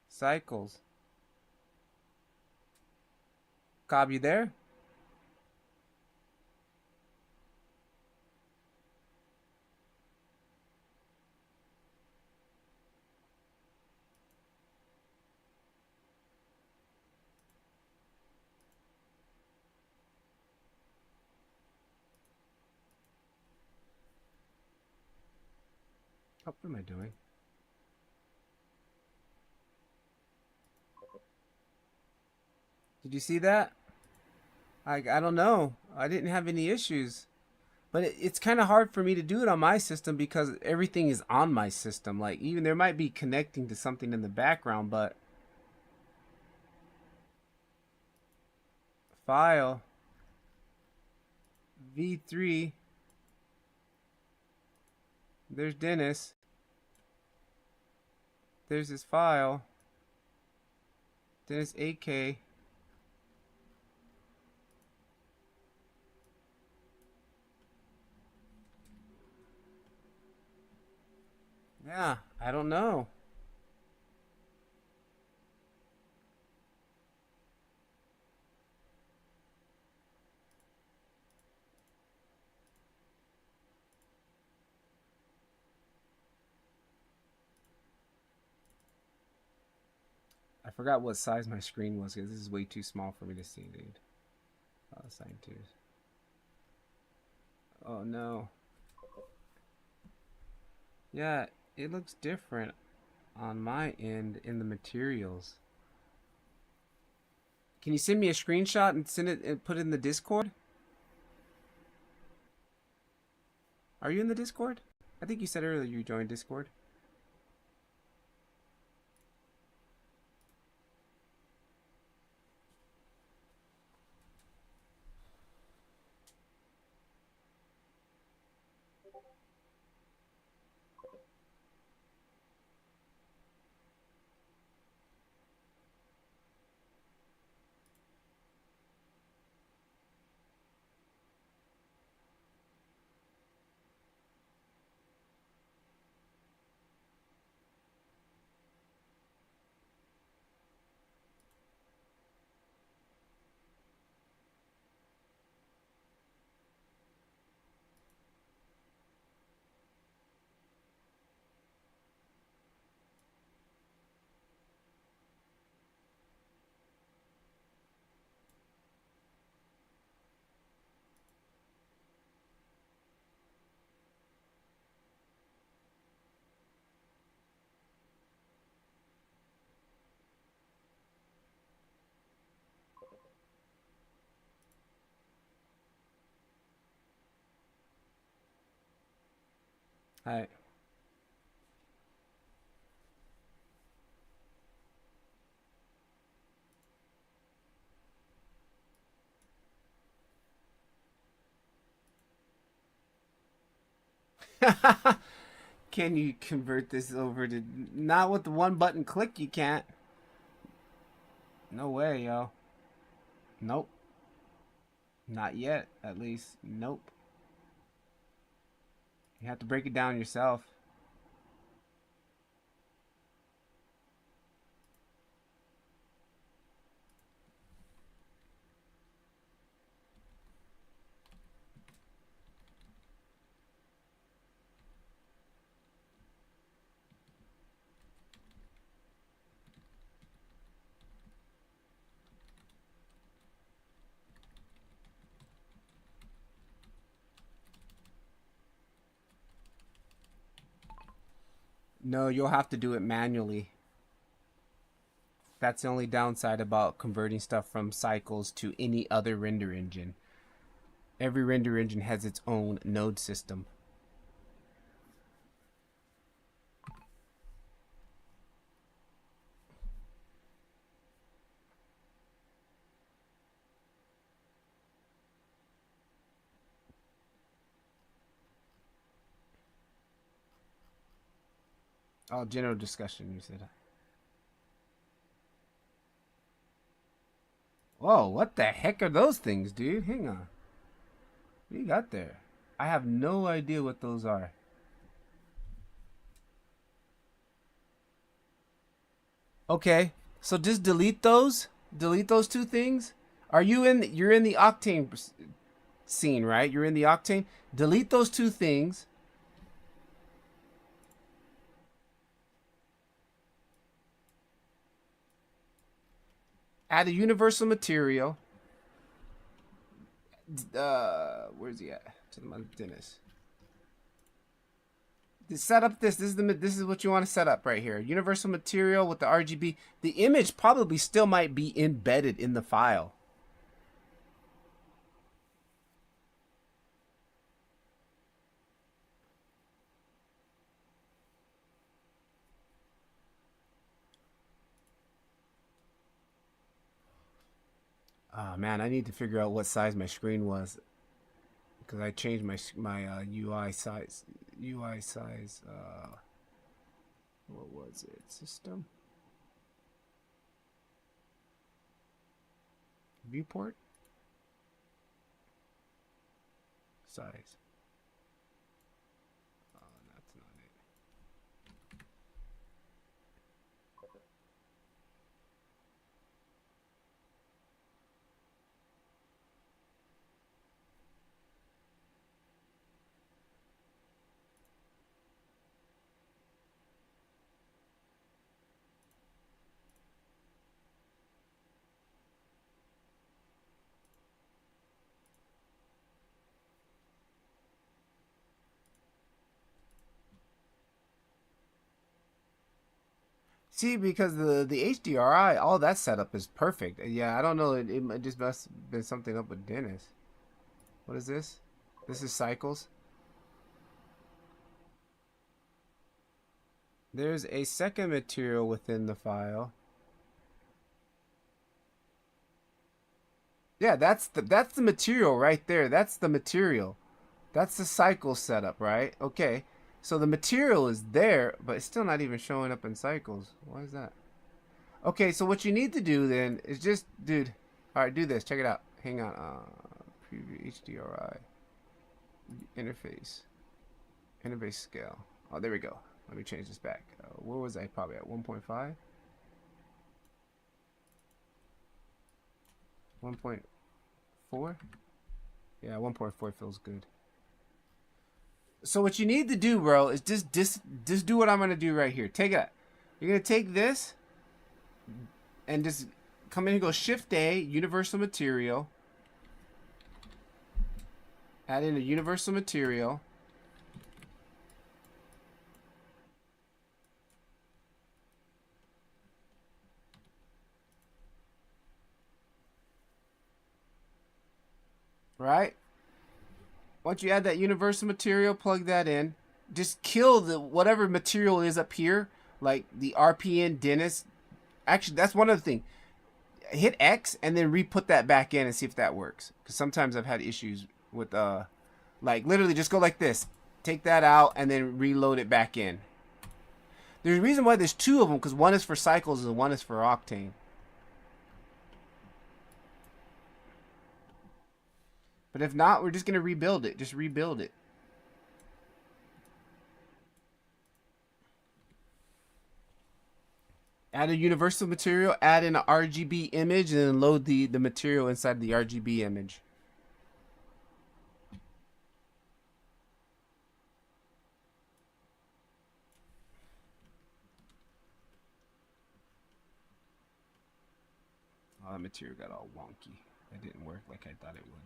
S1: Cycles. Cobb, you there? Oh, what am I doing? Did you see that? I don't know. I didn't have any issues. But it's kind of hard for me to do it on my system because everything is on my system. Like, even there might be connecting to something in the background, but file v3. There's Dennis. There's his file. Dennis AK. Yeah, I don't know. I forgot what size my screen was because this is way too small for me to see, dude. Assign to. Oh no. Yeah, it looks different on my end in the materials. Can you send me a screenshot and send it and put it in the Discord? Are you in the Discord? I think you said earlier you joined Discord. Hi. Can you convert this over to not with the one button click? You can't. No way, yo. Nope. Not yet, at least. Nope. You have to break it down yourself. No, you'll have to do it manually. That's the only downside about converting stuff from Cycles to any other render engine. Every render engine has its own node system. Oh, general discussion, you said. Whoa, what the heck are those things, dude? Hang on. What you got there? I have no idea what those are. Okay, so just delete those. Delete those two things. Are you in? You're in the Octane scene, right? You're in the Octane. Delete those two things. Add a universal material. Where's he at? To the Dennis. Set up this. This is what you want to set up right here. Universal material with the RGB. The image probably still might be embedded in the file. Oh man, I need to figure out what size my screen was because I changed my UI size. UI size. What was it? System. Viewport. Size. Oh, that's not it. See, because the HDRI, all that setup is perfect. Yeah, I don't know. It just must have been something up with Dennis. What is this? This is Cycles. There's a second material within the file. Yeah, that's the material right there. That's the material. That's the cycle setup, right? Okay. So the material is there, but it's still not even showing up in Cycles. Why is that? Okay, so what you need to do then is just, dude. All right, do this. Check it out. Hang on. Preview HDRI interface, interface scale. Oh, there we go. Let me change this back. Where was I? Probably at 1.5. 1.4. Yeah, 1.4 feels good. So what you need to do, bro, is just do what I'm gonna do right here. Take it. You're gonna take this and just come in and go Shift A, Universal Material. Add in a Universal Material. Right? Once you add that universal material, plug that in. Just kill the whatever material is up here, like the RPN Dennis. Actually, that's one other thing. Hit X and then re-put that back in and see if that works. Because sometimes I've had issues with like literally just go like this. Take that out and then reload it back in. There's a reason why there's two of them, because one is for Cycles and one is for Octane. But if not, we're just going to rebuild it. Just rebuild it. Add a universal material, add in an RGB image, and then load the material inside the RGB image. Oh, that material got all wonky. It didn't work like I thought it would.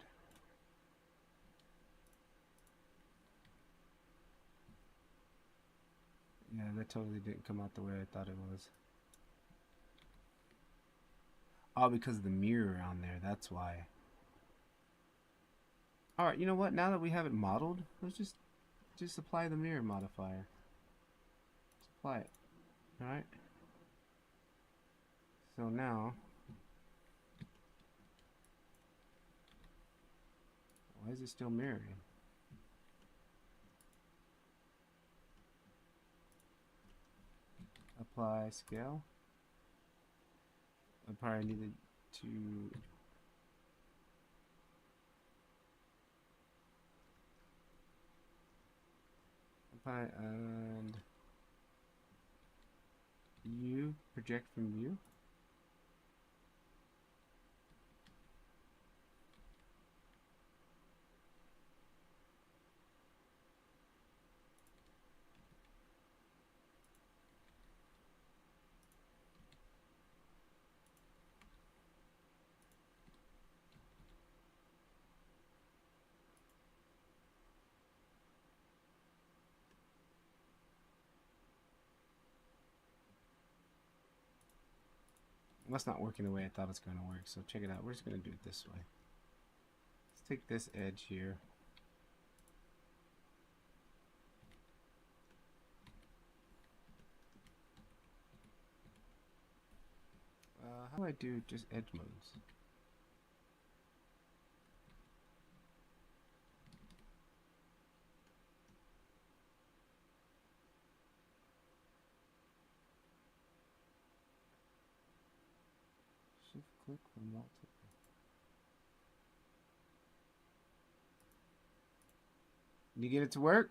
S1: Yeah, that totally didn't come out the way I thought it was. Oh, because of the mirror on there, that's why. Alright, you know what? Now that we have it modeled, let's just apply the mirror modifier. Just apply it. Alright. So now, why is it still mirroring? Apply scale. I probably needed to apply and view, project from view. That's not working the way I thought it's going to work, so check it out. We're just going to do it this way. Let's take this edge here. How do I do just edge modes? Shift click for multiple. Can you get it to work?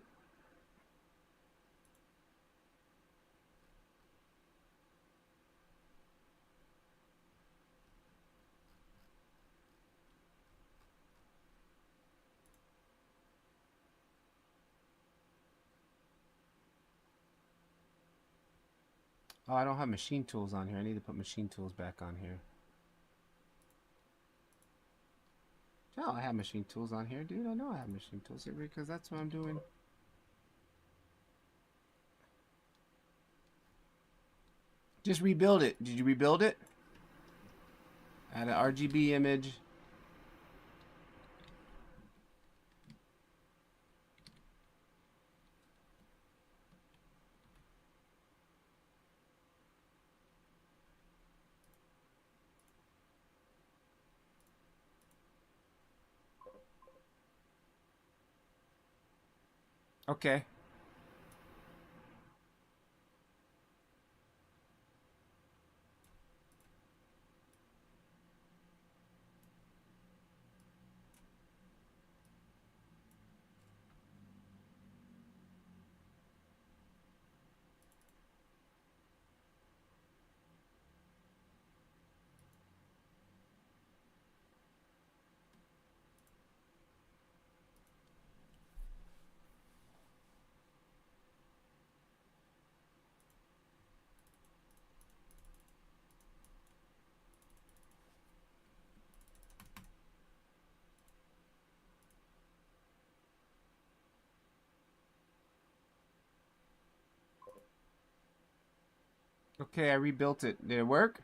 S1: Oh, I don't have machine tools on here. I need to put machine tools back on here. No, I have machine tools on here, dude. I know I have machine tools here because that's what I'm doing. Just rebuild it. Did you rebuild it? Add an RGB image. Okay. Okay, I rebuilt it. Did it work?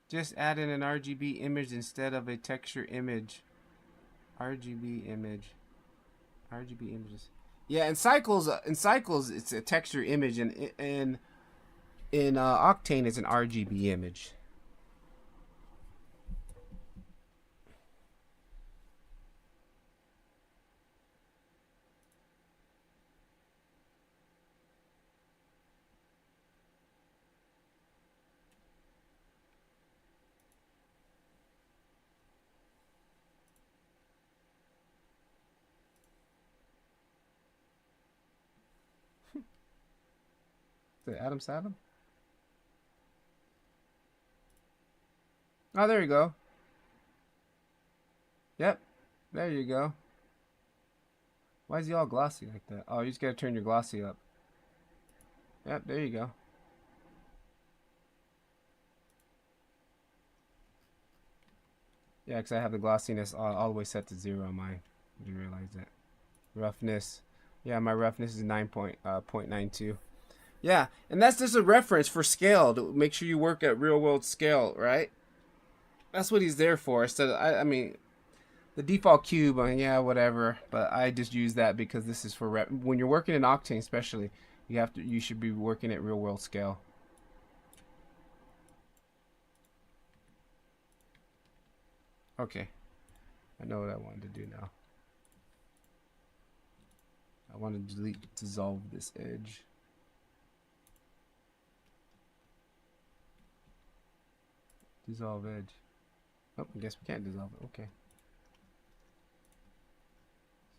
S1: Just add in an RGB image instead of a texture image. RGB image. RGB images. Yeah, in cycles, it's a texture image, and in Octane, it's an RGB image. Is it Adam Saddam? Oh, there you go. Yep, there you go. Why is he all glossy like that? Oh, you just gotta turn your glossy up. Yep, there you go. Yeah, because I have the glossiness all the way set to 0 on mine. I didn't realize that. Roughness. Yeah, my roughness is 9.92. Yeah, and that's just a reference for scale. To make sure you work at real world scale, right? That's what he's there for. Instead of, I mean, the default cube, yeah, whatever. But I just use that because this is for when you're working in Octane, especially. You should be working at real world scale. Okay, I know what I wanted to do now. I want to dissolve this edge. Dissolve edge. Oh, I guess we can't dissolve it. Okay.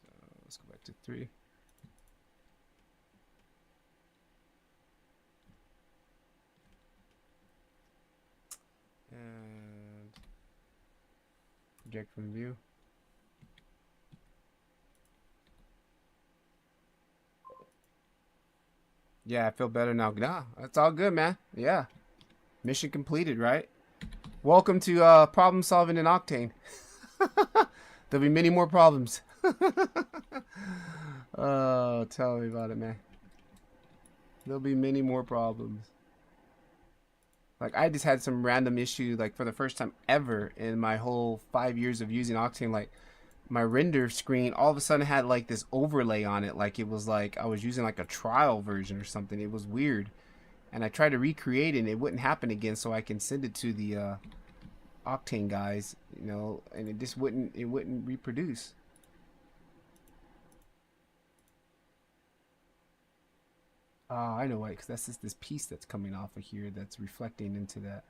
S1: So let's go back to 3. And project from view. Yeah, I feel better now. Nah, that's all good, man. Yeah. Mission completed, right? Welcome to problem solving in Octane. There'll be many more problems. Oh, tell me about it, man. There'll be many more problems. Like, I just had some random issue, like, for the first time ever in my whole 5 years of using Octane. Like, my render screen all of a sudden had, like, this overlay on it. Like, it was like I was using, like, a trial version or something. It was weird. And I tried to recreate it, and it wouldn't happen again, so I can send it to the Octane guys, you know, and it just wouldn't reproduce. Oh, I know why, because that's just this piece that's coming off of here that's reflecting into that.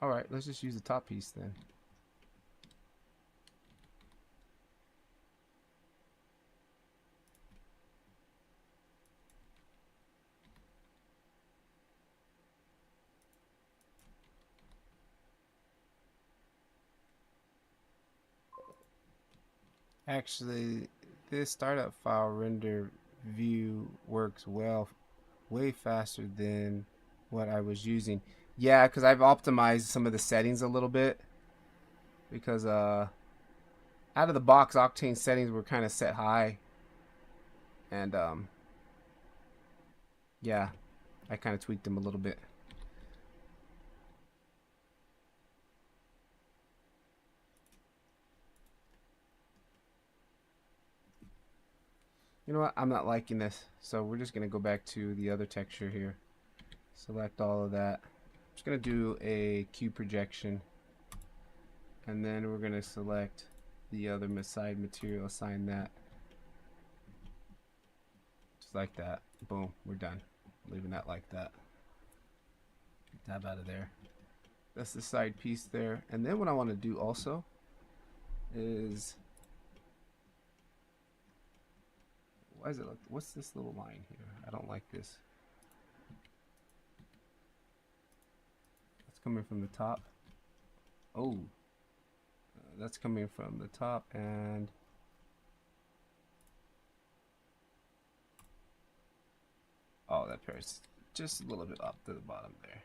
S1: All right, let's just use the top piece then. Actually, this startup file render view works way faster than what I was using. Yeah, because I've optimized some of the settings a little bit. Because out of the box, Octane settings were kind of set high. And yeah, I kind of tweaked them a little bit. You know what? I'm not liking this. So we're just going to go back to the other texture here. Select all of that. I'm just going to do a cube projection. And then we're going to select the other side material, assign that. Just like that. Boom. We're done. Leaving that like that. Tab out of there. That's the side piece there. And then what I want to do also is... Why is it like, what's this little line here? I don't like this. It's coming from the top. Oh, that's coming from the top, and oh, that pair's just a little bit up to the bottom there.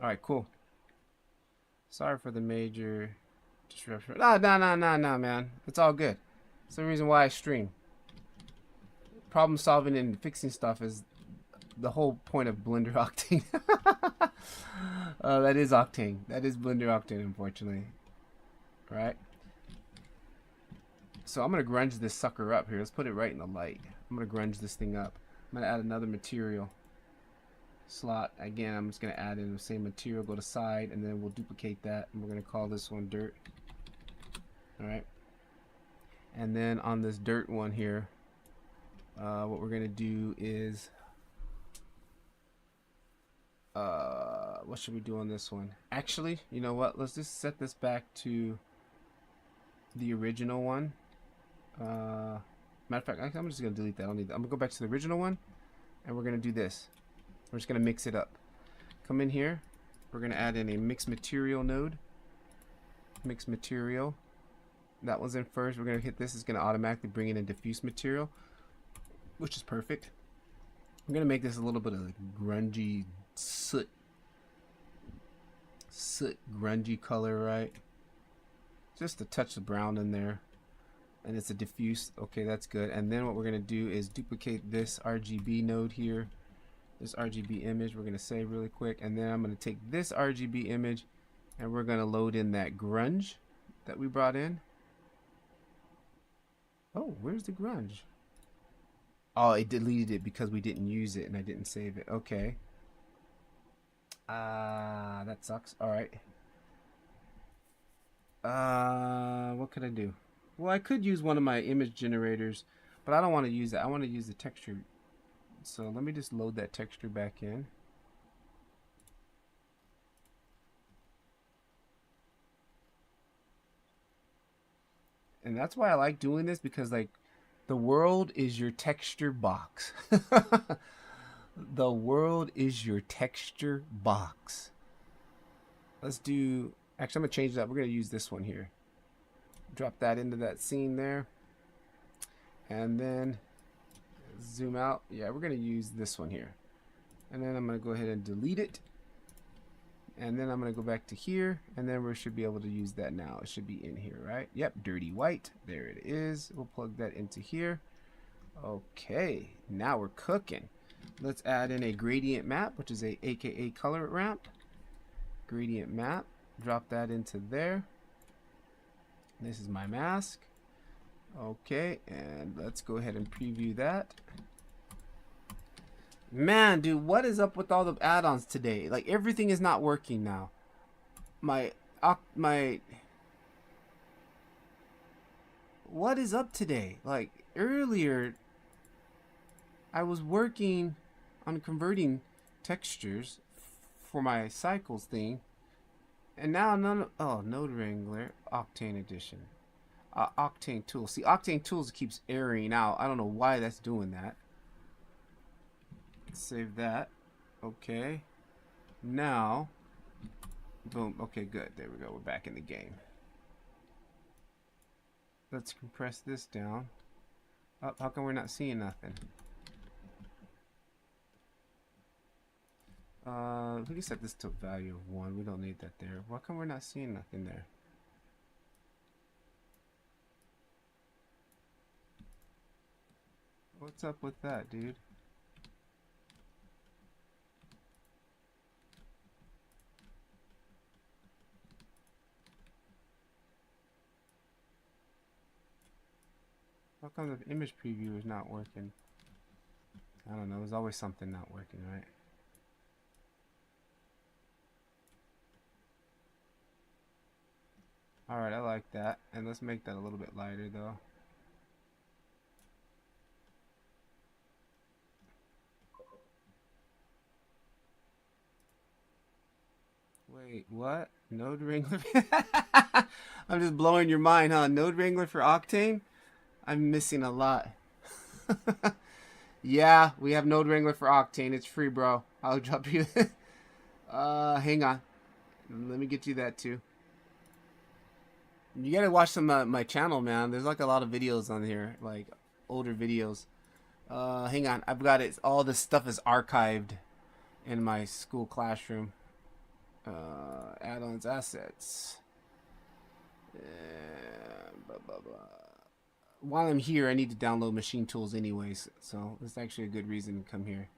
S1: All right, cool. Sorry for the major disruption. No, man. It's all good. It's the reason why I stream. Problem solving and fixing stuff is the whole point of Blender Octane. That is Octane. That is Blender Octane, unfortunately. Right? So I'm going to grunge this sucker up here. Let's put it right in the light. I'm going to grunge this thing up. I'm going to add another material slot. Again, I'm just going to add in the same material, go to side, and then we'll duplicate that, and we're going to call this one dirt. Alright, and then on this dirt one here, what we're going to do is what should we do on this one? Actually, you know what, let's just set this back to the original one. Matter of fact, I'm just going to delete that. I don't need that. I'm going to go back to the original one, and we're going to do this. We're just going to mix it up. come in here. We're going to add in a mix material node. Mix material. That one's in first. We're going to hit this. It's going to automatically bring in a diffuse material, which is perfect. I'm going to make this a little bit of like grungy soot grungy color, right? Just to touch the brown in there. And it's a diffuse. Okay, that's good. And then what we're going to do is duplicate this RGB node here. This RGB image we're going to save really quick. And then I'm going to take this RGB image and we're going to load in that grunge that we brought in. Oh, where's the grunge? Oh, it deleted it because we didn't use it and I didn't save it. Okay. That sucks. Alright. What could I do? Well, I could use one of my image generators, but I don't want to use that. I want to use the texture. So let me just load that texture back in. And that's why I like doing this, because like the world is your texture box. The world is your texture box. Let's do, actually I'm gonna change that. We're gonna use this one here. Drop that into that scene there. And then zoom out. Yeah, we're gonna use this one here. And then I'm gonna go ahead and delete it. And then I'm gonna go back to here, and then we should be able to use that now. It should be in here, right? Yep, dirty white. There it is. We'll plug that into here. Okay, now we're cooking. Let's add in a gradient map, which is a AKA color ramp. Gradient map. Drop that into there. This is my mask. Okay, and let's go ahead and preview that. Man, dude, what is up with all the add-ons today? Like, everything is not working now. What is up today? Like, earlier, I was working on converting textures for my cycles thing. And now none of, oh, Node Wrangler, Octane edition. Octane Tools. See, Octane Tools keeps erroring out. I don't know why that's doing that. Save that. Okay. Now, boom. Okay, good. There we go. We're back in the game. Let's compress this down. Oh, how come we're not seeing nothing? We can set this to a value of 1. We don't need that there. Why come we're not seeing nothing there? What's up with that, dude? How come the image preview is not working? I don't know. There's always something not working, right? Alright, I like that. And let's make that a little bit lighter, though. Wait, what? Node Wrangler? I'm just blowing your mind, huh? Node Wrangler for Octane? I'm missing a lot. Yeah, we have Node Wrangler for Octane. It's free, bro. I'll drop you. Hang on. Let me get you that too. You gotta watch some my channel, man. There's like a lot of videos on here, like older videos. Hang on. I've got it. All this stuff is archived in my school classroom. Add-ons, assets. Blah, blah, blah. While I'm here, I need to download machine tools anyways, so that's actually a good reason to come here.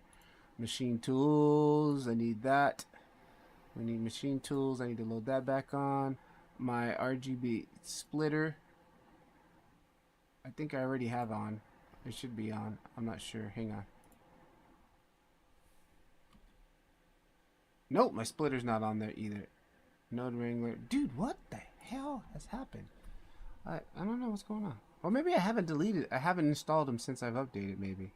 S1: Machine tools, I need that. We need machine tools. I need to load that back on. My RGB splitter, I think I already have on. It should be on. I'm not sure. Hang on. Nope, my splitter's not on there either. Node Wrangler. Dude, what the hell has happened? I don't know what's going on. Or maybe I haven't deleted. I haven't installed them since I've updated, maybe.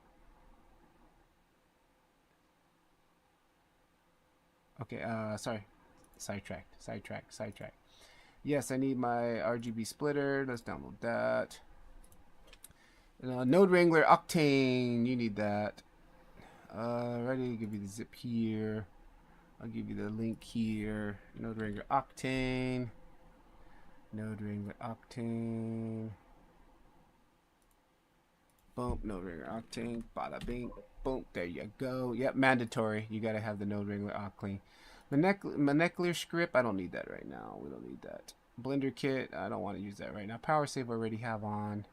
S1: Okay, sorry. Sidetrack. Yes, I need my RGB splitter. Let's download that. Node Wrangler Octane. You need that. Ready to give you the zip here. I'll give you the link here. Node Wrangler Octane. Node Wrangler Octane. Boom. Node Wrangler Octane. Bada bing. Boom. There you go. Yep, mandatory. You gotta have the Node Wrangler Octane. Molecular script. I don't need that right now. We don't need that. Blender kit. I don't want to use that right now. Power save I already have on.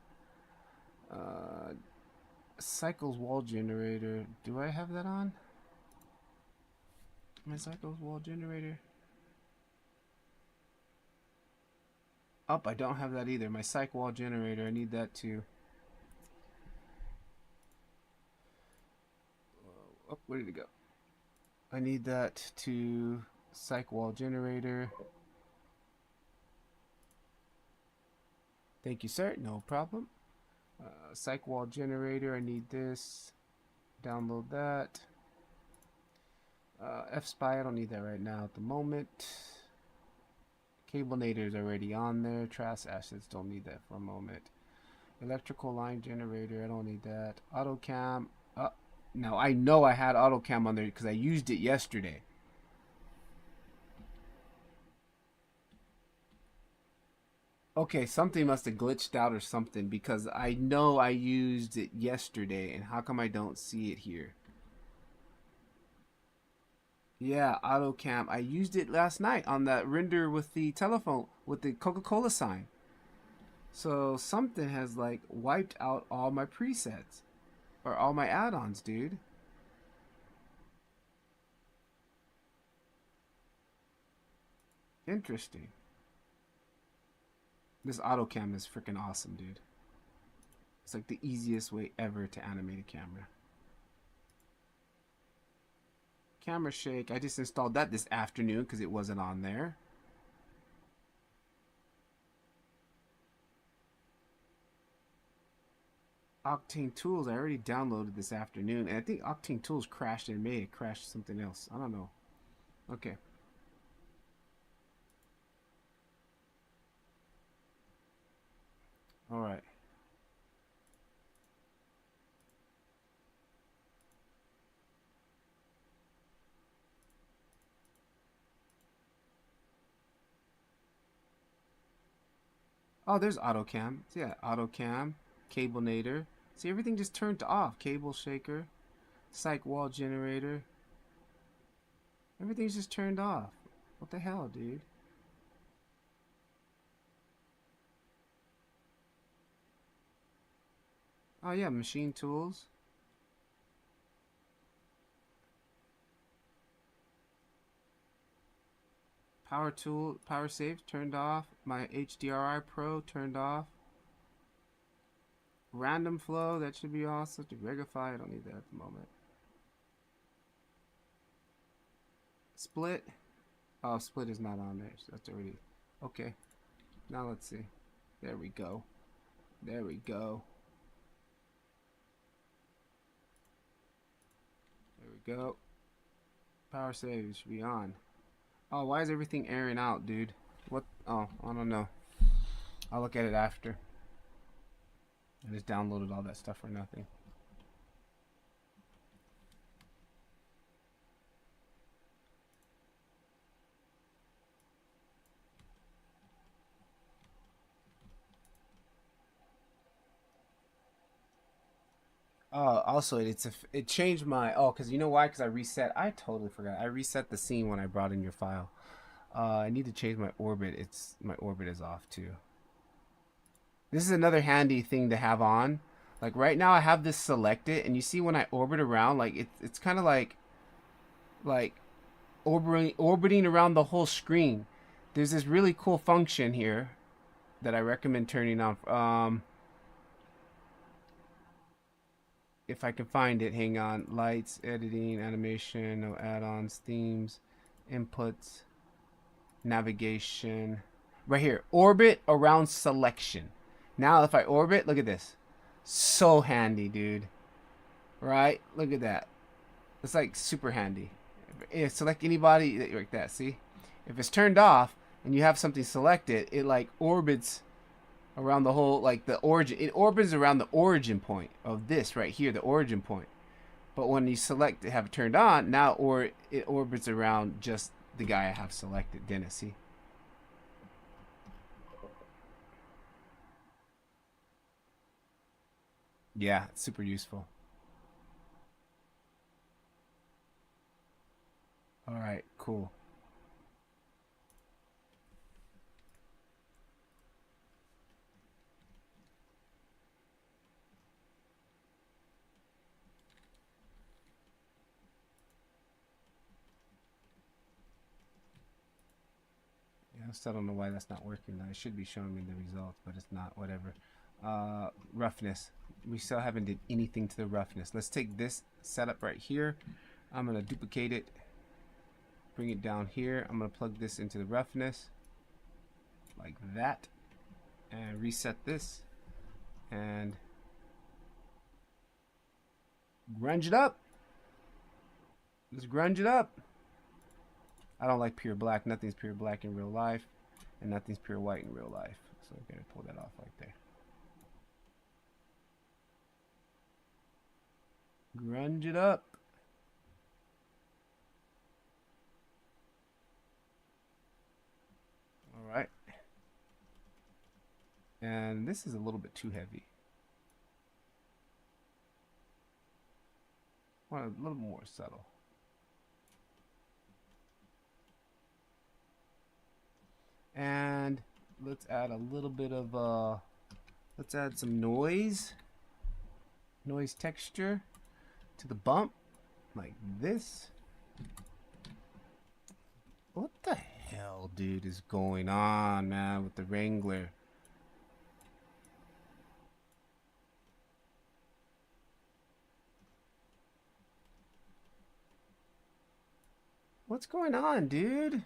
S1: Cycles wall generator. Do I have that on? My cycles wall generator. Oh, I don't have that either. My cyc wall generator. I need that too. Oh, where did it go? I need that to cyc wall generator. Thank you, sir. No problem. Cyc wall generator. I need this. Download that. F-Spy, I don't need that right now at the moment. Cablenator is already on there. Trace assets, don't need that for a moment. Electrical line generator, I don't need that. AutoCam, no, I know I had AutoCam on there because I used it yesterday. Okay, something must have glitched out or something because I know I used it yesterday, and how come I don't see it here? Yeah, AutoCam. I used it last night on that render with the telephone, with the Coca-Cola sign. So something has like wiped out all my presets or all my add-ons, dude. Interesting. This AutoCam is freaking awesome, dude. It's like the easiest way ever to animate a camera. Camera shake. I just installed that this afternoon because it wasn't on there. Octane Tools. I already downloaded this afternoon. And I think Octane Tools crashed and made it crash something else. I don't know. Okay. Alright. Oh, there's AutoCam. Yeah, AutoCam, Cablenator. See, everything just turned off. Cable shaker, cyc wall generator. Everything's just turned off. What the hell, dude? Oh yeah, machine tools. Power tool, power save turned off. My HDRI Pro turned off. Random flow, that should be awesome. To Regify, I don't need that at the moment. Split. Oh, split is not on there. So that's already okay. Now let's see. There we go. There we go. There we go. Power save should be on. Oh, why is everything airing out, dude? What? Oh, I don't know. I'll look at it after. I just downloaded all that stuff for nothing. Also, it changed my because you know why? Because I reset. I totally forgot. I reset the scene when I brought in your file. I need to change my orbit. My orbit is off too. This is another handy thing to have on. Like right now, I have this selected, and you see when I orbit around, like it's kind of like orbiting around the whole screen. There's this really cool function here that I recommend turning on. If I can find it, hang on. Lights, editing, animation, no add-ons, themes, inputs, navigation. Right here, orbit around selection. Now if I orbit, look at this. So handy, dude. Right? Look at that. It's like super handy. Select anybody like that, see? If it's turned off and you have something selected, it like orbits around the whole, like the origin. It orbits around the origin point of this right here, the origin point. But when you select have it turned on, now or it orbits around just the guy I have selected. Didn't it? See? Yeah, it's super useful. All right, cool. Yeah, I still don't know why that's not working. It should be showing me the results, but it's not. Whatever. Roughness. We still haven't did anything to the roughness. Let's take this setup right here. I'm gonna duplicate it, bring it down here. I'm gonna plug this into the roughness like that, and reset this, and grunge it up. Let's grunge it up. I don't like pure black. Nothing's pure black in real life, and nothing's pure white in real life. So we're gonna pull that off right there. Grunge it up. All right. And this is a little bit too heavy. I want a little more subtle. And let's add a little bit of let's add some noise texture to the bump like this. What the hell, dude, is going on, man, with the Wrangler? What's going on, dude?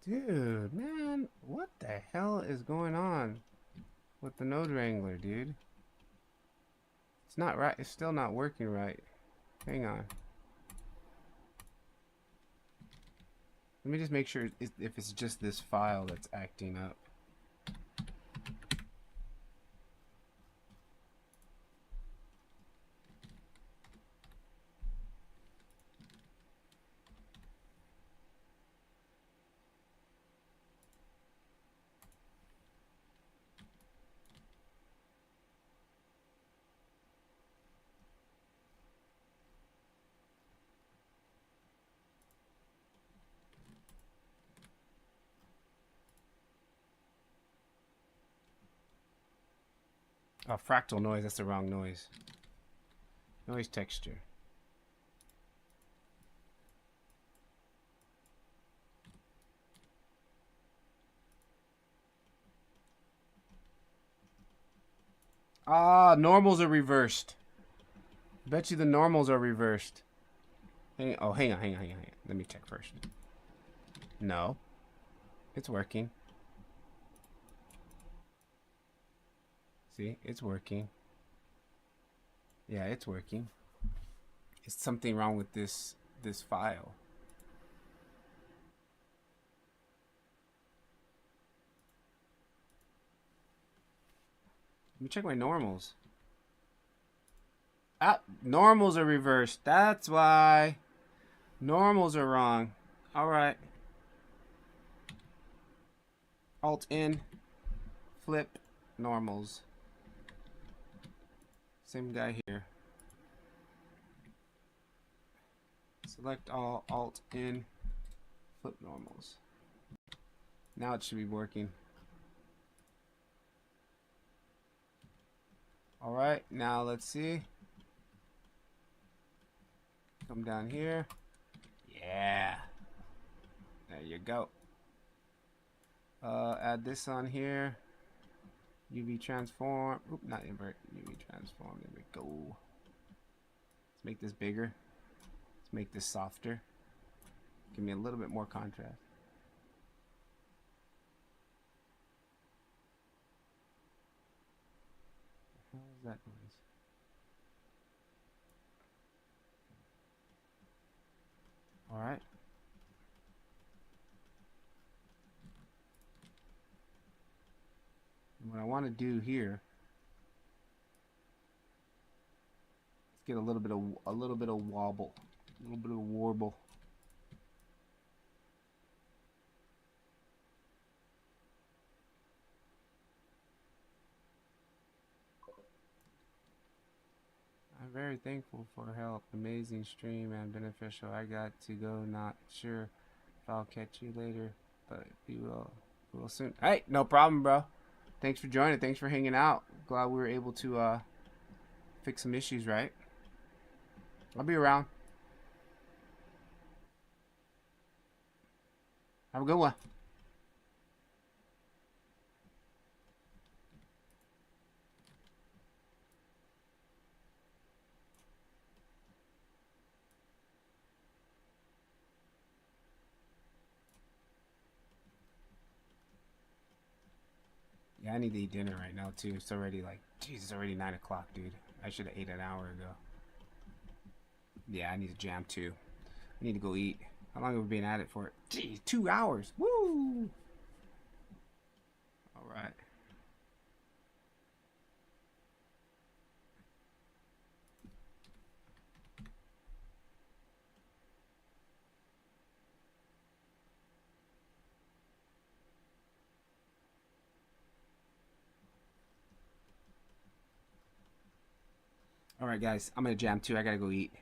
S1: Dude, man, what the hell is going on with the Node Wrangler, dude? It's not right. It's still not working right. Hang on. Let me just make sure if it's just this file that's acting up. Oh, fractal noise. That's the wrong noise. Noise texture. Ah, normals are reversed. Bet you the normals are reversed. Hang on, hang on. Let me check first. No. It's working. See, it's working. Yeah, it's working. It's something wrong with this file. Let me check my normals. Ah, normals are reversed. That's why. Normals are wrong. Alright. Alt in. Flip. Normals. Same guy here. Select all. Alt in. Flip normals. Now it should be working. Alright, now let's see. Come down here. Yeah. There you go. Add this on here. UV transform. Oop, not invert. UV transform. There we go. Let's make this bigger. Let's make this softer. Give me a little bit more contrast. What was that noise? All right. And what I want to do here, let's get a little bit of wobble, a little bit of warble. I'm very thankful for help. Amazing stream and beneficial. I got to go. Not sure if I'll catch you later, but we will soon. Hey, no problem, bro. Thanks for joining. Thanks for hanging out. Glad we were able to fix some issues, right? I'll be around. Have a good one. Yeah, I need to eat dinner right now too. It's already like, geez, it's already 9 o'clock, dude. I should have ate an hour ago. Yeah, I need to jam too. I need to go eat. How long have we been at it for? Geez, 2 hours. Woo! All right. All right, guys. I'm gonna jam too. I gotta go eat.